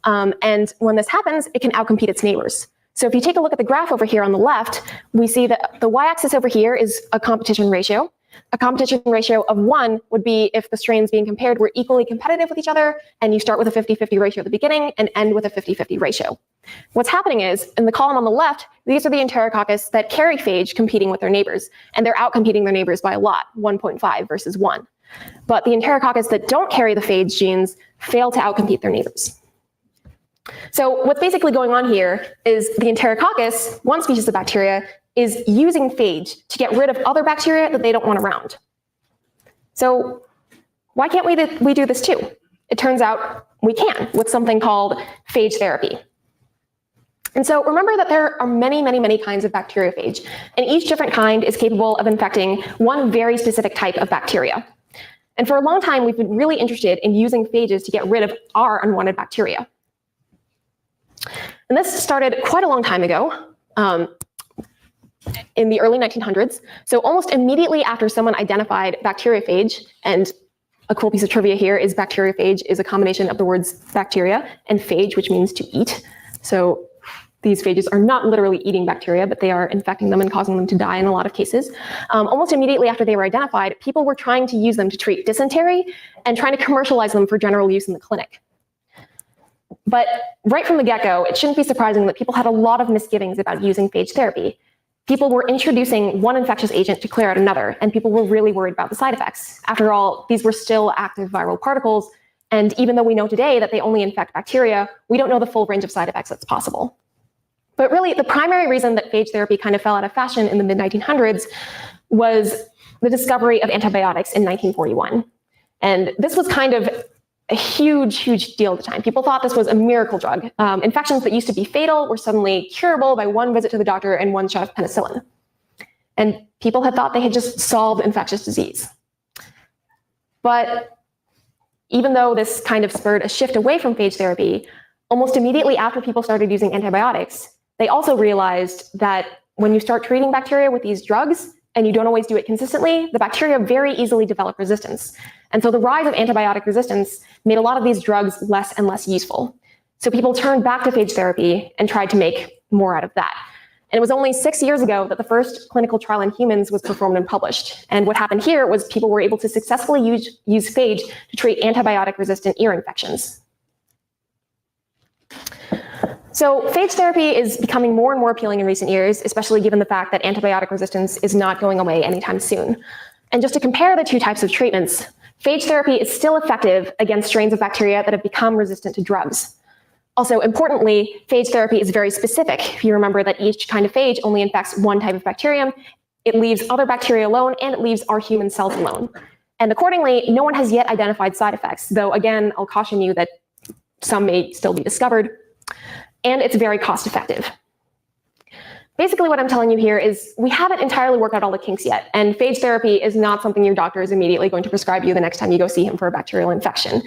And when this happens, it can outcompete its neighbors. So if you take a look at the graph over here on the left, we see that the y-axis over here is a competition ratio. A competition ratio of 1 would be if the strains being compared were equally competitive with each other, and you start with a 50-50 ratio at the beginning and end with a 50-50 ratio. What's happening is, in the column on the left, these are the Enterococcus that carry phage competing with their neighbors, and they're outcompeting their neighbors by a lot, 1.5 versus 1. But the Enterococcus that don't carry the phage genes fail to outcompete their neighbors. So what's basically going on here is the Enterococcus, one species of bacteria, is using phage to get rid of other bacteria that they don't want around. So why can't we do this too? It turns out we can with something called phage therapy. And so remember that there are many, many, many kinds of bacteriophage, and each different kind is capable of infecting one very specific type of bacteria. And for a long time, we've been really interested in using phages to get rid of our unwanted bacteria. And this started quite a long time ago, in the early 1900s. So almost immediately after someone identified bacteriophage, and a cool piece of trivia here is bacteriophage is a combination of the words bacteria and phage, which means to eat. So these phages are not literally eating bacteria, but they are infecting them and causing them to die in a lot of cases. Almost immediately after they were identified, people were trying to use them to treat dysentery and trying to commercialize them for general use in the clinic. But right from the get-go, it shouldn't be surprising that people had a lot of misgivings about using phage therapy. People were introducing one infectious agent to clear out another, and people were really worried about the side effects. After all, these were still active viral particles, and even though we know today that they only infect bacteria, we don't know the full range of side effects that's possible. But really, the primary reason that phage therapy kind of fell out of fashion in the mid-1900s was the discovery of antibiotics in 1941. And this was kind of a huge, huge deal at the time. People thought this was a miracle drug. Infections that used to be fatal were suddenly curable by one visit to the doctor and one shot of penicillin. And people had thought they had just solved infectious disease. But even though this kind of spurred a shift away from phage therapy, almost immediately after people started using antibiotics, they also realized that when you start treating bacteria with these drugs, and you don't always do it consistently, the bacteria very easily develop resistance. And so the rise of antibiotic resistance made a lot of these drugs less and less useful. So people turned back to phage therapy and tried to make more out of that. And it was only 6 years ago that the first clinical trial in humans was performed and published. And what happened here was people were able to successfully use phage to treat antibiotic-resistant ear infections. So phage therapy is becoming more and more appealing in recent years, especially given the fact that antibiotic resistance is not going away anytime soon. And just to compare the two types of treatments, phage therapy is still effective against strains of bacteria that have become resistant to drugs. Also, importantly, phage therapy is very specific. If you remember that each kind of phage only infects one type of bacterium, it leaves other bacteria alone, and it leaves our human cells alone. And accordingly, no one has yet identified side effects, though again, I'll caution you that some may still be discovered. And it's very cost effective. Basically what I'm telling you here is we haven't entirely worked out all the kinks yet, and phage therapy is not something your doctor is immediately going to prescribe you the next time you go see him for a bacterial infection.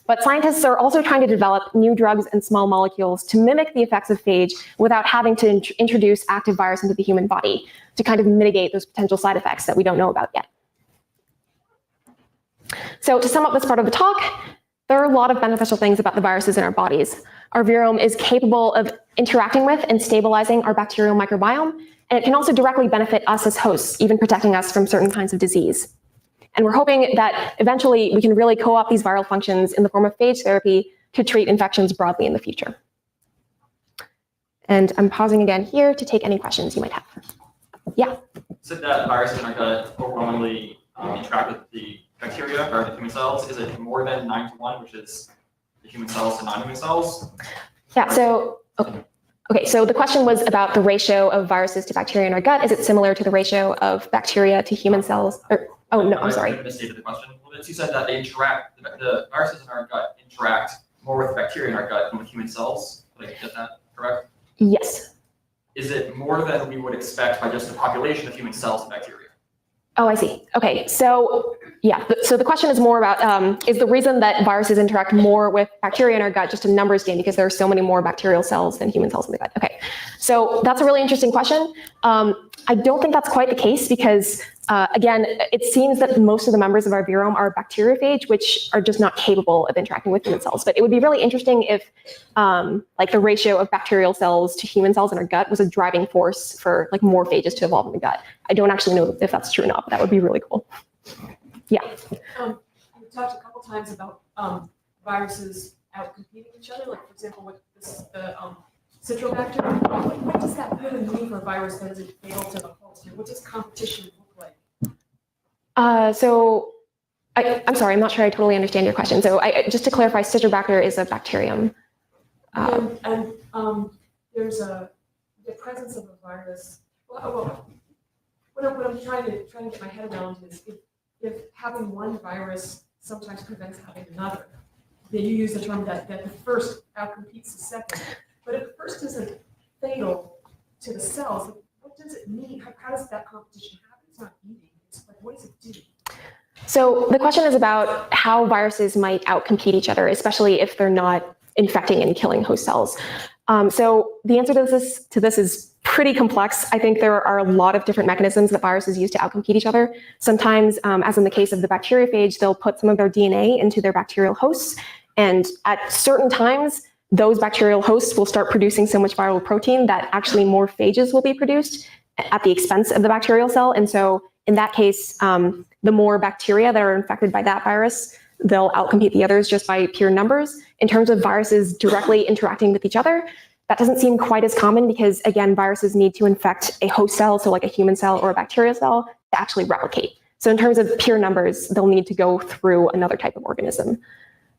But scientists are also trying to develop new drugs and small molecules to mimic the effects of phage without having to introduce active virus into the human body to kind of mitigate those potential side effects that we don't know about yet. So to sum up this part of the talk, there are a lot of beneficial things about the viruses in our bodies. Our virome is capable of interacting with and stabilizing our bacterial microbiome, and it can also directly benefit us as hosts, even protecting us from certain kinds of disease. And we're hoping that eventually we can really co-opt these viral functions in the form of phage therapy to treat infections broadly in the future. And I'm pausing again here to take any questions you might have. Yeah? So that viruses in our gut overwhelmingly interact with the bacteria or the human cells. Is it more than 9-to-1, which is the human cells to non-human cells? Yeah, so, okay, so the question was about the ratio of viruses to bacteria in our gut. Is it similar to the ratio of bacteria to human cells? Or, oh, no, I'm sorry. I misstated the question. Well, you said that they interact, the viruses in our gut interact more with bacteria in our gut than with human cells. Did I get that correct? Yes. Is it more than we would expect by just the population of human cells and bacteria? Oh, I see. Okay, so Yeah, so the question is more about, is the reason that viruses interact more with bacteria in our gut just a numbers game because there are so many more bacterial cells than human cells in the gut? Okay, so that's a really interesting question. I don't think that's quite the case because, again, it seems that most of the members of our virome are bacteriophage, which are just not capable of interacting with human cells. But it would be really interesting if, like, the ratio of bacterial cells to human cells in our gut was a driving force for, like, more phages to evolve in the gut. I don't actually know if that's true or not, but that would be really cool. Yeah. We've talked a couple times about viruses out-competing each other, like for example, with the Citrobacter. What does that really mean for a virus that isn't fatal to the host? What does competition look like? So I'm sorry, I'm not sure I totally understand your question. So just to clarify, Citrobacter is a bacterium. There's the presence of a virus. Well, what I'm trying to get my head around is if having one virus sometimes prevents having another. Then you use the term that the first outcompetes the second. But if the first isn't fatal to the cells, what does it mean? How does that competition happen? It's not eating. It's like, what does it do? So the question is about how viruses might outcompete each other, especially if they're not infecting and killing host cells. So the answer to this is pretty complex. I think there are a lot of different mechanisms that viruses use to outcompete each other. Sometimes, as in the case of the bacteriophage, they'll put some of their DNA into their bacterial hosts. And at certain times, those bacterial hosts will start producing so much viral protein that actually more phages will be produced at the expense of the bacterial cell. And so in that case, the more bacteria that are infected by that virus, they'll outcompete the others just by pure numbers. In terms of viruses directly interacting with each other, that doesn't seem quite as common because, again, viruses need to infect a host cell, so like a human cell or a bacterial cell, to actually replicate. So in terms of pure numbers, they'll need to go through another type of organism.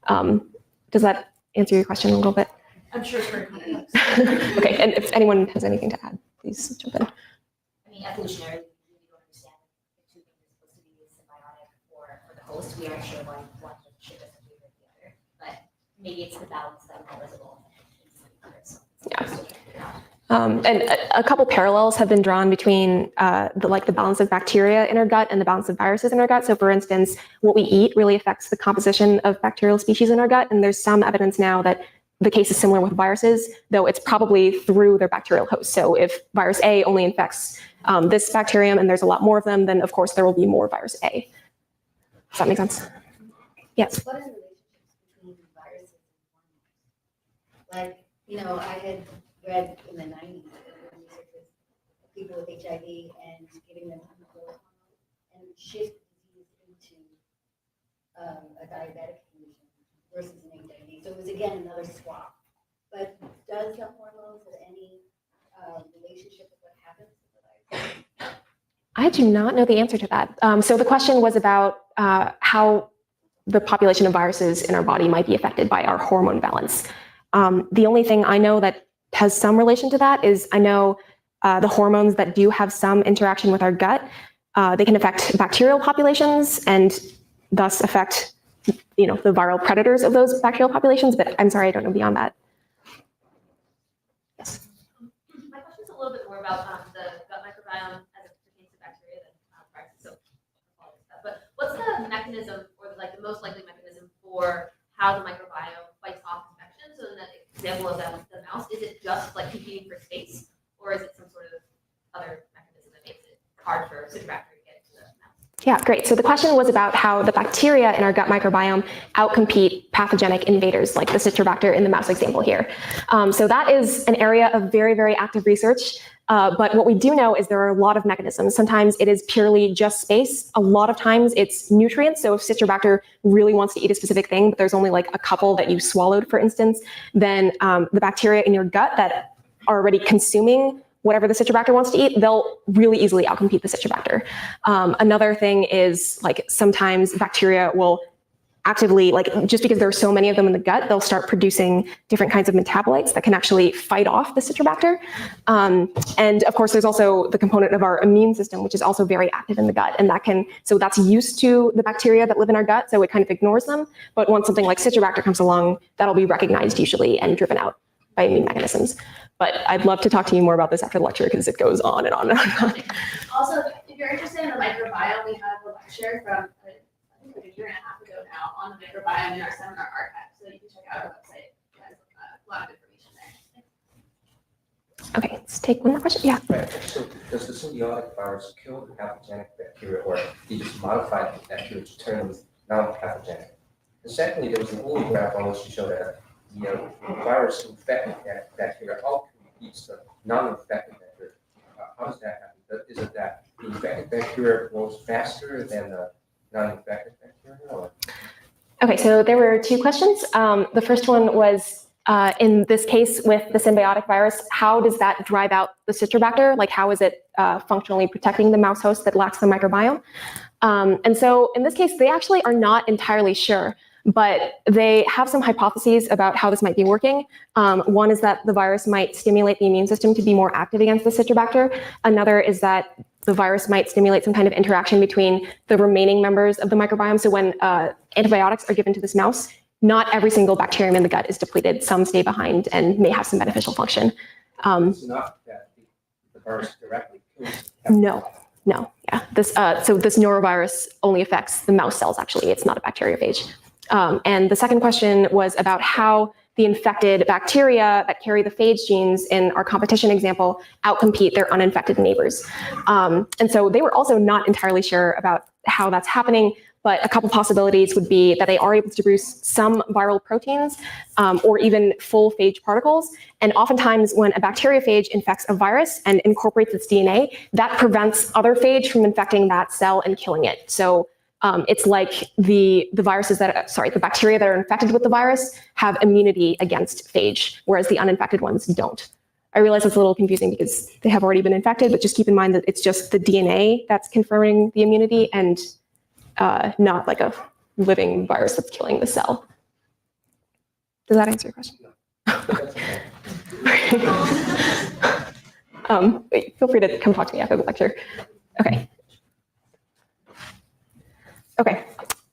Does that answer your question a little bit? I'm sure it's very complex. Okay, and if anyone has anything to add, please jump in. I mean, evolutionarily, we don't understand if two things are supposed to be symbiotic for the host. We aren't sure one should disagree with the other, but maybe it's the balance that is visible. Yeah. And a couple parallels have been drawn between the balance of bacteria in our gut and the balance of viruses in our gut. So for instance, what we eat really affects the composition of bacterial species in our gut. And there's some evidence now that the case is similar with viruses, though it's probably through their bacterial host. So if virus A only infects this bacterium and there's a lot more of them, then of course there will be more virus A. Does that make sense? Yes. What are the relationships between viruses and hormones? Like, I had read in the 90s that research with people with HIV and giving them hormone and shift disease into a diabetic condition versus an HIV. So it was again another swap. But does the hormones have any relationship with what happens to the virus? I do not know the answer to that. So the question was about how the population of viruses in our body might be affected by our hormone balance. The only thing I know that has some relation to that is I know the hormones that do have some interaction with our gut, they can affect bacterial populations and thus affect, the viral predators of those bacterial populations. But I'm sorry, I don't know beyond that. Yes. My question is a little bit more about the gut microbiome as it pertains to bacteria than viruses. So, but what's the mechanism, or the most likely mechanism for how the microbiome fights off infection? So in that example of the mouse, is it just competing for space, or is it some sort of other mechanism that makes it hard for Citrobacter to get into the mouse? Yeah, great. So the question was about how the bacteria in our gut microbiome outcompete pathogenic invaders like the Citrobacter in the mouse example here. So that is an area of very, very active research. But what we do know is there are a lot of mechanisms. Sometimes it is purely just space. A lot of times it's nutrients. So if Citrobacter really wants to eat a specific thing, but there's only a couple that you swallowed, for instance, then the bacteria in your gut that are already consuming whatever the Citrobacter wants to eat, they'll really easily outcompete the Citrobacter. Another thing is sometimes bacteria will actively, just because there are so many of them in the gut, they'll start producing different kinds of metabolites that can actually fight off the Citrobacter. And of course, there's also the component of our immune system, which is also very active in the gut. And so that's used to the bacteria that live in our gut, so it kind of ignores them. But once something like Citrobacter comes along, that'll be recognized usually and driven out by immune mechanisms. But I'd love to talk to you more about this after the lecture because it goes on and on and on. Also, if you're interested in the microbiome, we have a lecture from year and a half ago now on the microbiome in our seminar archive, so you can check out our website. It has a lot of information there. Okay, let's take one more question. Yeah. Right, so does the symbiotic virus kill the pathogenic bacteria, or do you just modify the bacteria to turn them non-pathogenic? And secondly, there was an old graph on which you showed that the virus infected bacteria outcompetes the non-infected bacteria. How does that happen? Is it that the infected bacteria grows faster than the non-infected bacteria? Or? Okay, so there were two questions. The first one was, in this case with the symbiotic virus, how does that drive out the Citrobacter? Like, how is it functionally protecting the mouse host that lacks the microbiome? And so in this case, they actually are not entirely sure, but they have some hypotheses about how this might be working. One is that the virus might stimulate the immune system to be more active against the Citrobacter. Another is that the virus might stimulate some kind of interaction between the remaining members of the microbiome. So when antibiotics are given to this mouse, not every single bacterium in the gut is depleted. Some stay behind and may have some beneficial function. It's not that the virus directly kills. No, yeah. So this norovirus only affects the mouse cells, actually. It's not a bacteriophage. And the second question was about how the infected bacteria that carry the phage genes in our competition example outcompete their uninfected neighbors. And so they were also not entirely sure about how that's happening, but a couple possibilities would be that they are able to produce some viral proteins or even full phage particles. And oftentimes when a bacteriophage infects a virus and incorporates its DNA, that prevents other phage from infecting that cell and killing it. So it's like the bacteria that are infected with the virus have immunity against phage, whereas the uninfected ones don't. I realize it's a little confusing because they have already been infected, but just keep in mind that it's just the DNA that's conferring the immunity and not like a living virus that's killing the cell. Does that answer your question? Feel free to come talk to me after the lecture. Okay. Okay.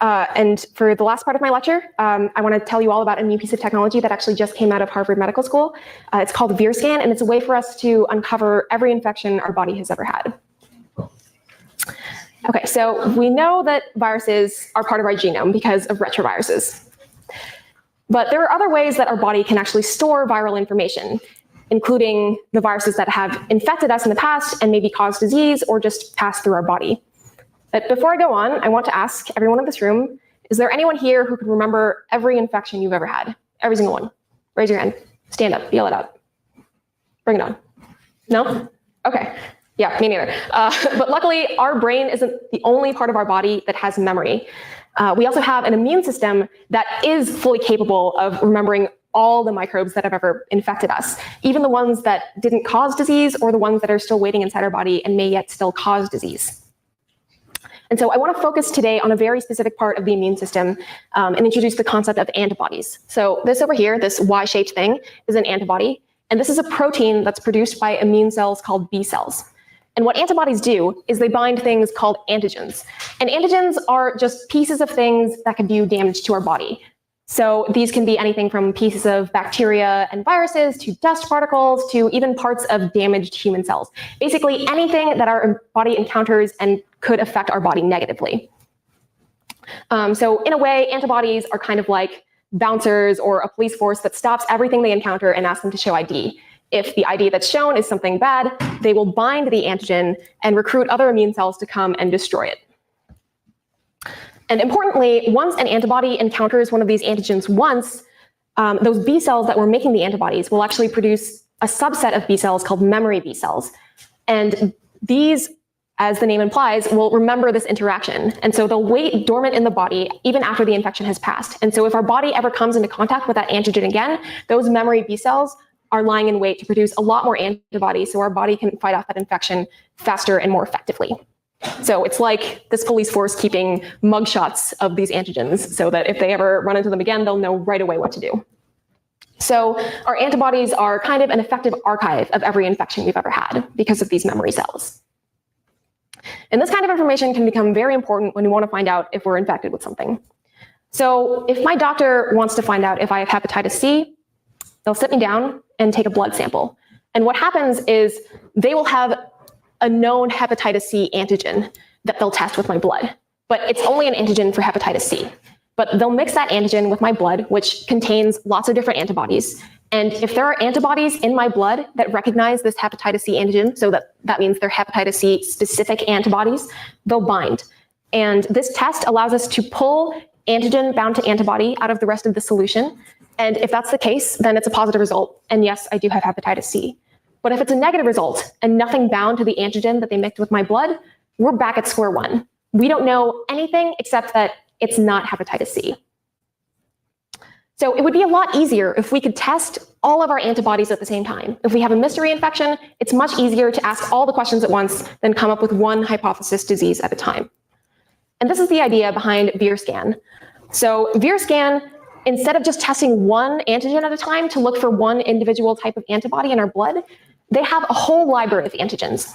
And for the last part of my lecture, I want to tell you all about a new piece of technology that actually just came out of Harvard Medical School. It's called VirScan, and it's a way for us to uncover every infection our body has ever had. Okay, so we know that viruses are part of our genome because of retroviruses. But there are other ways that our body can actually store viral information, including the viruses that have infected us in the past and maybe caused disease or just passed through our body. But before I go on, I want to ask everyone in this room, is there anyone here who can remember every infection you've ever had? Every single one. Raise your hand. Stand up. Yell it out. Bring it on. No? Okay. Yeah, me neither. But luckily, our brain isn't the only part of our body that has memory. We also have an immune system that is fully capable of remembering all the microbes that have ever infected us, even the ones that didn't cause disease or the ones that are still waiting inside our body and may yet still cause disease. And so I want to focus today on a very specific part of the immune system and introduce the concept of antibodies. So this over here, this Y-shaped thing, is an antibody. And this is a protein that's produced by immune cells called B cells. And what antibodies do is they bind things called antigens. And antigens are just pieces of things that can do damage to our body. So these can be anything from pieces of bacteria and viruses to dust particles to even parts of damaged human cells. Basically anything that our body encounters and could affect our body negatively. So in a way, antibodies are kind of like bouncers or a police force that stops everything they encounter and asks them to show ID. If the ID that's shown is something bad, they will bind the antigen and recruit other immune cells to come and destroy it. And importantly, once an antibody encounters one of these antigens once, those B cells that were making the antibodies will actually produce a subset of B cells called memory B cells. And these, as the name implies, will remember this interaction. And so they'll wait dormant in the body even after the infection has passed. And so if our body ever comes into contact with that antigen again, those memory B cells are lying in wait to produce a lot more antibodies so our body can fight off that infection faster and more effectively. So it's like this police force keeping mugshots of these antigens so that if they ever run into them again, they'll know right away what to do. So our antibodies are kind of an effective archive of every infection we've ever had because of these memory cells. And this kind of information can become very important when we want to find out if we're infected with something. So if my doctor wants to find out if I have hepatitis C, they'll sit me down and take a blood sample. And what happens is they will have a known hepatitis C antigen that they'll test with my blood. but it's only an antigen for hepatitis C. But they'll mix that antigen with my blood, which contains lots of different antibodies. And if there are antibodies in my blood that recognize this hepatitis C antigen, so that means they're hepatitis C specific antibodies, they'll bind. And this test allows us to pull antigen bound to antibody out of the rest of the solution. And if that's the case, then it's a positive result. And yes, I do have hepatitis C. But if it's a negative result and nothing bound to the antigen that they mixed with my blood, we're back at square one. We don't know anything except that it's not hepatitis C. So it would be a lot easier if we could test all of our antibodies at the same time. If we have a mystery infection, it's much easier to ask all the questions at once than come up with one hypothesis disease at a time. And this is the idea behind VIRSCAN. So VIRSCAN, instead of just testing one antigen at a time to look for one individual type of antibody in our blood, they have a whole library of antigens.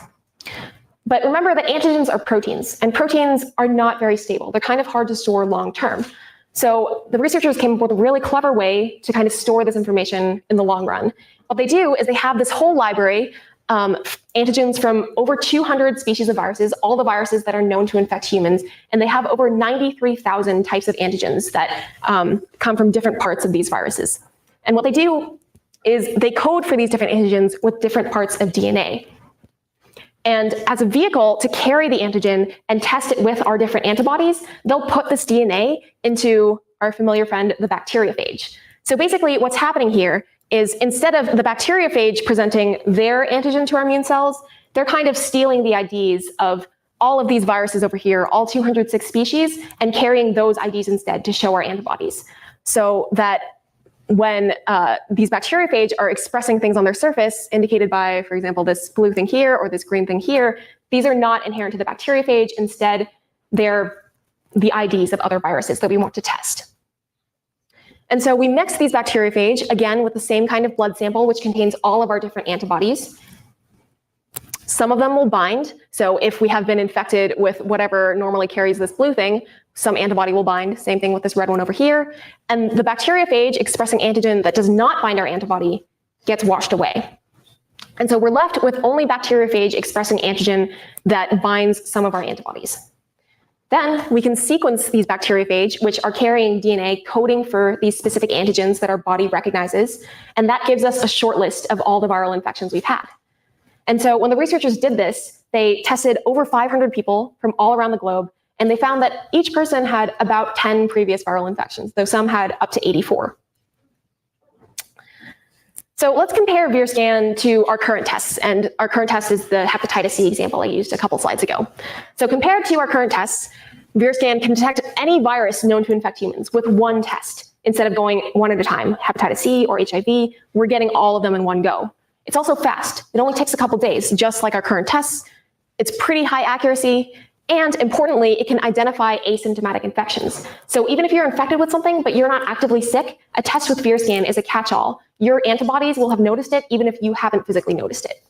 But remember that antigens are proteins, and proteins are not very stable. They're kind of hard to store long term. So the researchers came up with a really clever way to kind of store this information in the long run. What they do is they have this whole library, antigens from over 200 species of viruses, all the viruses that are known to infect humans, and they have over 93,000 types of antigens that come from different parts of these viruses. And what they do is they code for these different antigens with different parts of DNA. And as a vehicle to carry the antigen and test it with our different antibodies, they'll put this DNA into our familiar friend, the bacteriophage. So basically what's happening here is instead of the bacteriophage presenting their antigen to our immune cells, they're kind of stealing the IDs of all of these viruses over here, all 206 species, and carrying those IDs instead to show our antibodies. So that when these bacteriophage are expressing things on their surface, indicated by, for example, this blue thing here or this green thing here, these are not inherent to the bacteriophage. Instead, they're the IDs of other viruses that we want to test. And so we mix these bacteriophage, again, with the same kind of blood sample, which contains all of our different antibodies. Some of them will bind. So if we have been infected with whatever normally carries this blue thing, some antibody will bind. Same thing with this red one over here. And the bacteriophage expressing antigen that does not bind our antibody gets washed away. And so we're left with only bacteriophage expressing antigen that binds some of our antibodies. Then we can sequence these bacteriophage, which are carrying DNA coding for these specific antigens that our body recognizes. And that gives us a short list of all the viral infections we've had. And so when the researchers did this, they tested over 500 people from all around the globe. And they found that each person had about 10 previous viral infections, though some had up to 84. So let's compare VIRSCAN to our current tests. And our current test is the hepatitis C example I used a couple slides ago. So compared to our current tests, VIRSCAN can detect any virus known to infect humans with one test. Instead of going one at a time, hepatitis C or HIV, we're getting all of them in one go. It's also fast. It only takes a couple days, just like our current tests. It's pretty high accuracy. And importantly, it can identify asymptomatic infections. So even if you're infected with something, but you're not actively sick, a test with VIRSCAN is a catch-all. Your antibodies will have noticed it, even if you haven't physically noticed it.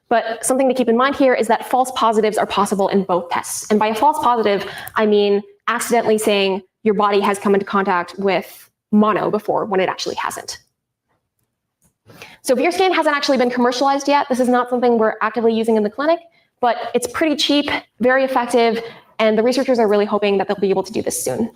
But something to keep in mind here is that false positives are possible in both tests. And by a false positive, I mean accidentally saying your body has come into contact with mono before when it actually hasn't. So VIRSCAN hasn't actually been commercialized yet. This is not something we're actively using in the clinic, but it's pretty cheap, very effective, and the researchers are really hoping that they'll be able to do this soon.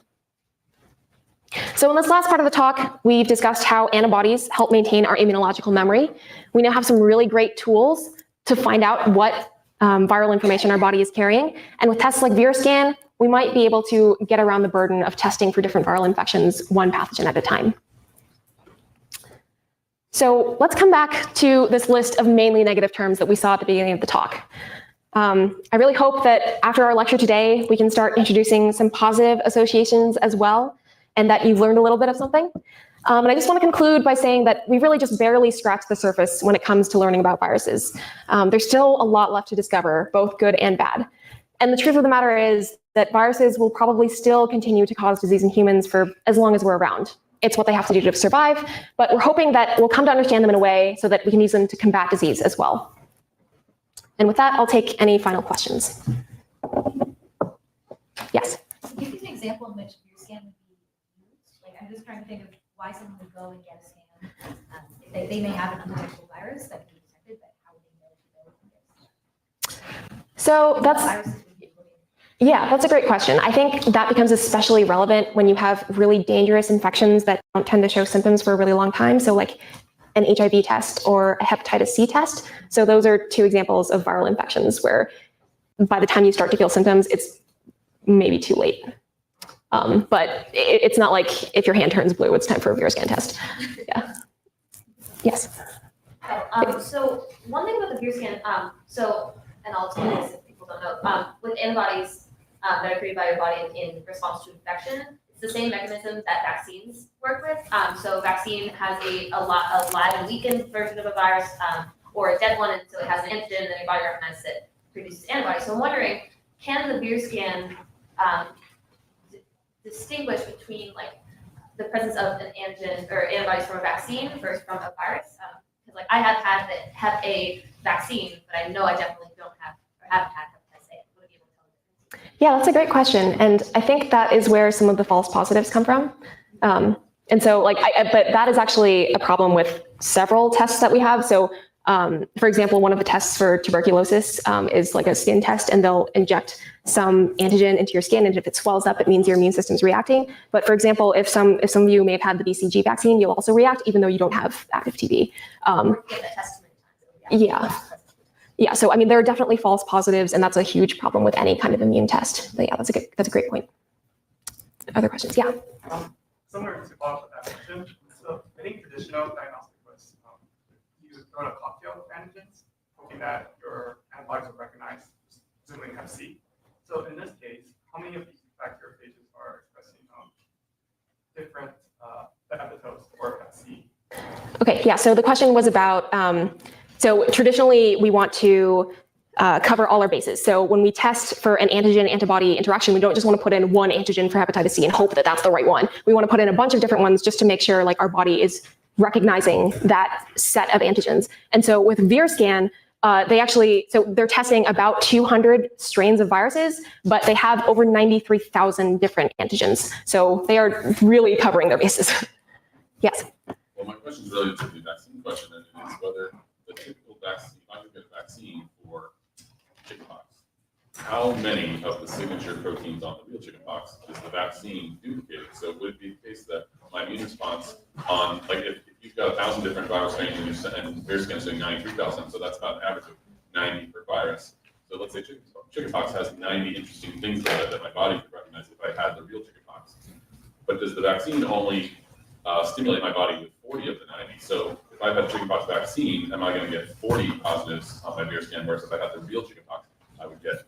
So in this last part of the talk, we've discussed how antibodies help maintain our immunological memory. We now have some really great tools to find out what viral information our body is carrying. And with tests like VIRSCAN, we might be able to get around the burden of testing for different viral infections, one pathogen at a time. So let's come back to this list of mainly negative terms that we saw at the beginning of the talk. I really hope that after our lecture today, we can start introducing some positive associations as well, and that you've learned a little bit of something. And I just want to conclude by saying that we really just barely scratched the surface when it comes to learning about viruses. There's still a lot left to discover, both good and bad. And the truth of the matter is that viruses will probably still continue to cause disease in humans for as long as we're around. It's what they have to do to survive, but we're hoping that we'll come to understand them in a way so that we can use them to combat disease as well. And with that, I'll take any final questions. Yes? Give me an example in which your scan would be used. Like, I'm just trying to think of why someone would go and get a scan. They may have an undetectable virus that can be detected, but how would they know to go and get a scan? So that's, Viruses would be looking Yeah, that's a great question. I think that becomes especially relevant when you have really dangerous infections that don't tend to show symptoms for a really long time. So like an HIV test or a hepatitis C test. So those are two examples of viral infections where by the time you start to feel symptoms, it's maybe too late. But it's not like if your hand turns blue, it's time for a VIRScan test. Yeah. Yes. So one thing about the VIRScan, and I'll explain this if people don't know, with antibodies that are created by your body in response to infection, it's the same mechanism that vaccines work with. So vaccine has a live and weakened version of a virus, or a dead one, and so it has an antigen, and then your body recognizes it, produces antibodies. So I'm wondering, can the VIRScan distinguish between like the presence of an antigen or antibodies from a vaccine versus from a virus? Because like I have a vaccine, but I know I definitely don't have or haven't had hepatitis A. Would it be able to tell the difference? Yeah, that's a great question. And I think that is where some of the false positives come from. And so but that is actually a problem with several tests that we have. So for example, one of the tests for tuberculosis is like a skin test, and they'll inject some antigen into your skin, and if it swells up, it means your immune system's reacting. But for example, if some of you may have had the BCG vaccine, you'll also react even though you don't have active TB. Yeah. So I mean, there are definitely false positives, and that's a huge problem with any kind of immune test. But yeah, that's a great point. Other questions? Yeah. Similar to follow up with that question, so I think traditional diagnostic was you throw a cocktail of antigens, hoping that your antibodies will recognize, presumably Hep C. So in this case, how many of these bacteriophages are expressing different epitopes for Hep C? Okay, yeah, so the question was about, so traditionally we want to cover all our bases. So when we test for an antigen-antibody interaction, we don't just want to put in one antigen for hepatitis C and hope that that's the right one. We want to put in a bunch of different ones just to make sure like our body is recognizing that set of antigens. And so with VIRScan, they're testing about 200 strains of viruses, but they have over 93,000 different antigens. So they are really covering their bases. Yes. Well, my question is related to the vaccine question, and it is whether the typical vaccine, if I could get a vaccine for chickenpox, how many of the signature proteins on the real chickenpox is the vaccine duplicating? So would it be the case that my immune response on, like if you've got 1,000 different virus strains and VIRScan is saying 93,000, so that's about an average of 90 per virus. So let's say chickenpox has 90 interesting things about it that my body could recognize if I had the real chickenpox. But does the vaccine only stimulate my body with 40 of the 90? So if I've had a chickenpox vaccine, am I going to get 40 positives on my VIRScan, whereas if I had the real chickenpox, I would get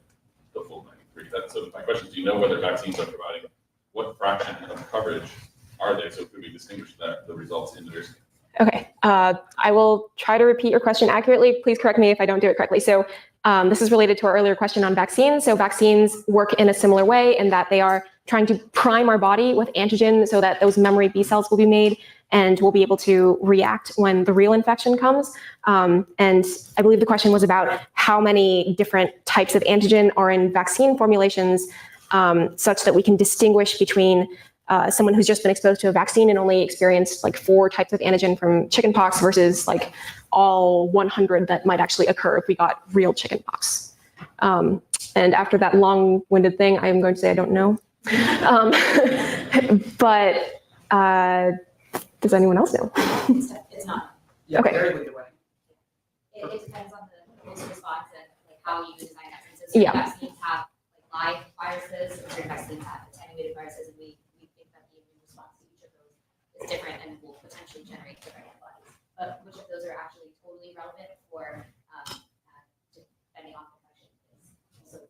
the full 93. So my question is, do you know whether vaccines are providing, what fraction of coverage are they? So could we distinguish the results in the VIRScan? Okay, I will try to repeat your question accurately. Please correct me if I don't do it correctly. So this is related to our earlier question on vaccines. So vaccines work in a similar way in that they are trying to prime our body with antigen so that those memory B cells will be made and we'll be able to react when the real infection comes. And I believe the question was about how many different types of antigen are in vaccine formulations such that we can distinguish between someone who's just been exposed to a vaccine and only experienced like 4 types of antigen from chickenpox versus like all 100 that might actually occur if we got real chickenpox. And after that long-winded thing, I'm going to say I don't know. But does anyone else know? It's not. Yeah, Okay. very good way. It depends on the host response and like how you design vaccines. So certain vaccines have like live viruses, or certain vaccines have attenuated viruses, and we think that the immune response to each of those is different and will potentially generate different antibodies. But which of those are actually totally relevant for depending on the infection is also.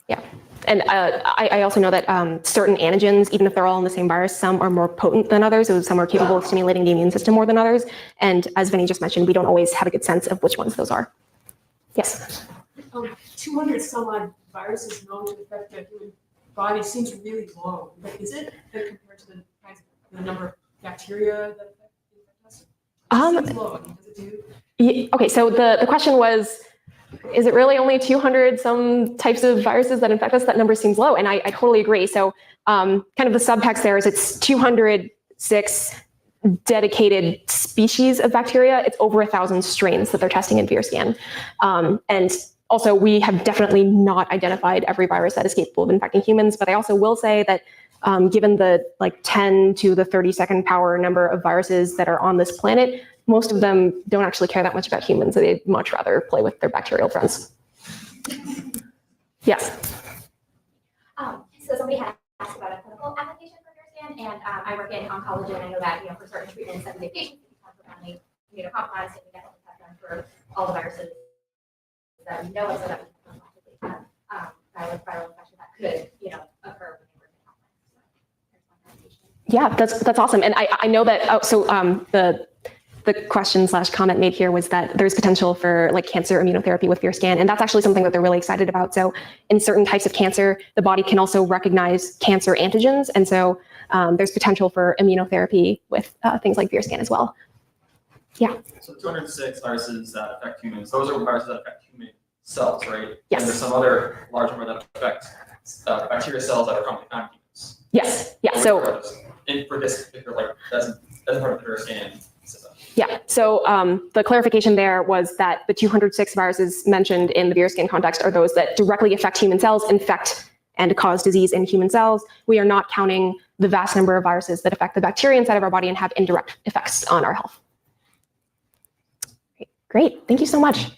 Yeah. And I also know that certain antigens, even if they're all in the same virus, some are more potent than others. So some are capable of stimulating the immune system more than others. And as Vinny just mentioned, we don't always have a good sense of which ones those are. Yes. 200 some odd viruses known to affect the human body seems really low, but is it compared to the number of bacteria that affect us? It seems low. Does it do? Yeah, okay, so the question was, is it really only 200 some types of viruses that infect us? That number seems low, and I totally agree. So kind of the subtext there is it's 206 dedicated species of bacteria. It's over 1,000 strains that they're testing in VIRScan. And Also, we have definitely not identified every virus that is capable of infecting humans, but I also will say that given the 10 to the 32nd power number of viruses that are on this planet, most of them don't actually care that much about humans. They'd much rather play with their bacterial friends. Yes. So somebody had asked about a clinical application for VirScan, and I work in oncology, and I know that, for certain treatments that we give patients, we can profoundly immunocompromised, and we definitely test them for all the viruses that we know of, so that we can possibly have viral infection that could, occur when they were in Yeah, that's awesome. And I know that, the question/comment made here was that there's potential for cancer immunotherapy with VirScan, and that's actually something that they're really excited about. So in certain types of cancer, the body can also recognize cancer antigens, and so there's potential for immunotherapy with things like VirScan as well. Yeah. So 206 viruses that affect humans, those are viruses that affect human cells, right? Yes. And there's some other large number that affect bacteria cells that are commonly found in humans. Yes. Yeah. So for this particular, that's part of the VirScan system. yeah. So the clarification there was that the 206 viruses mentioned in the VirScan context are those that directly affect human cells, infect and cause disease in human cells. We are not counting the vast number of viruses that affect the bacteria inside of our body and have indirect effects on our health. Great. Thank you so much.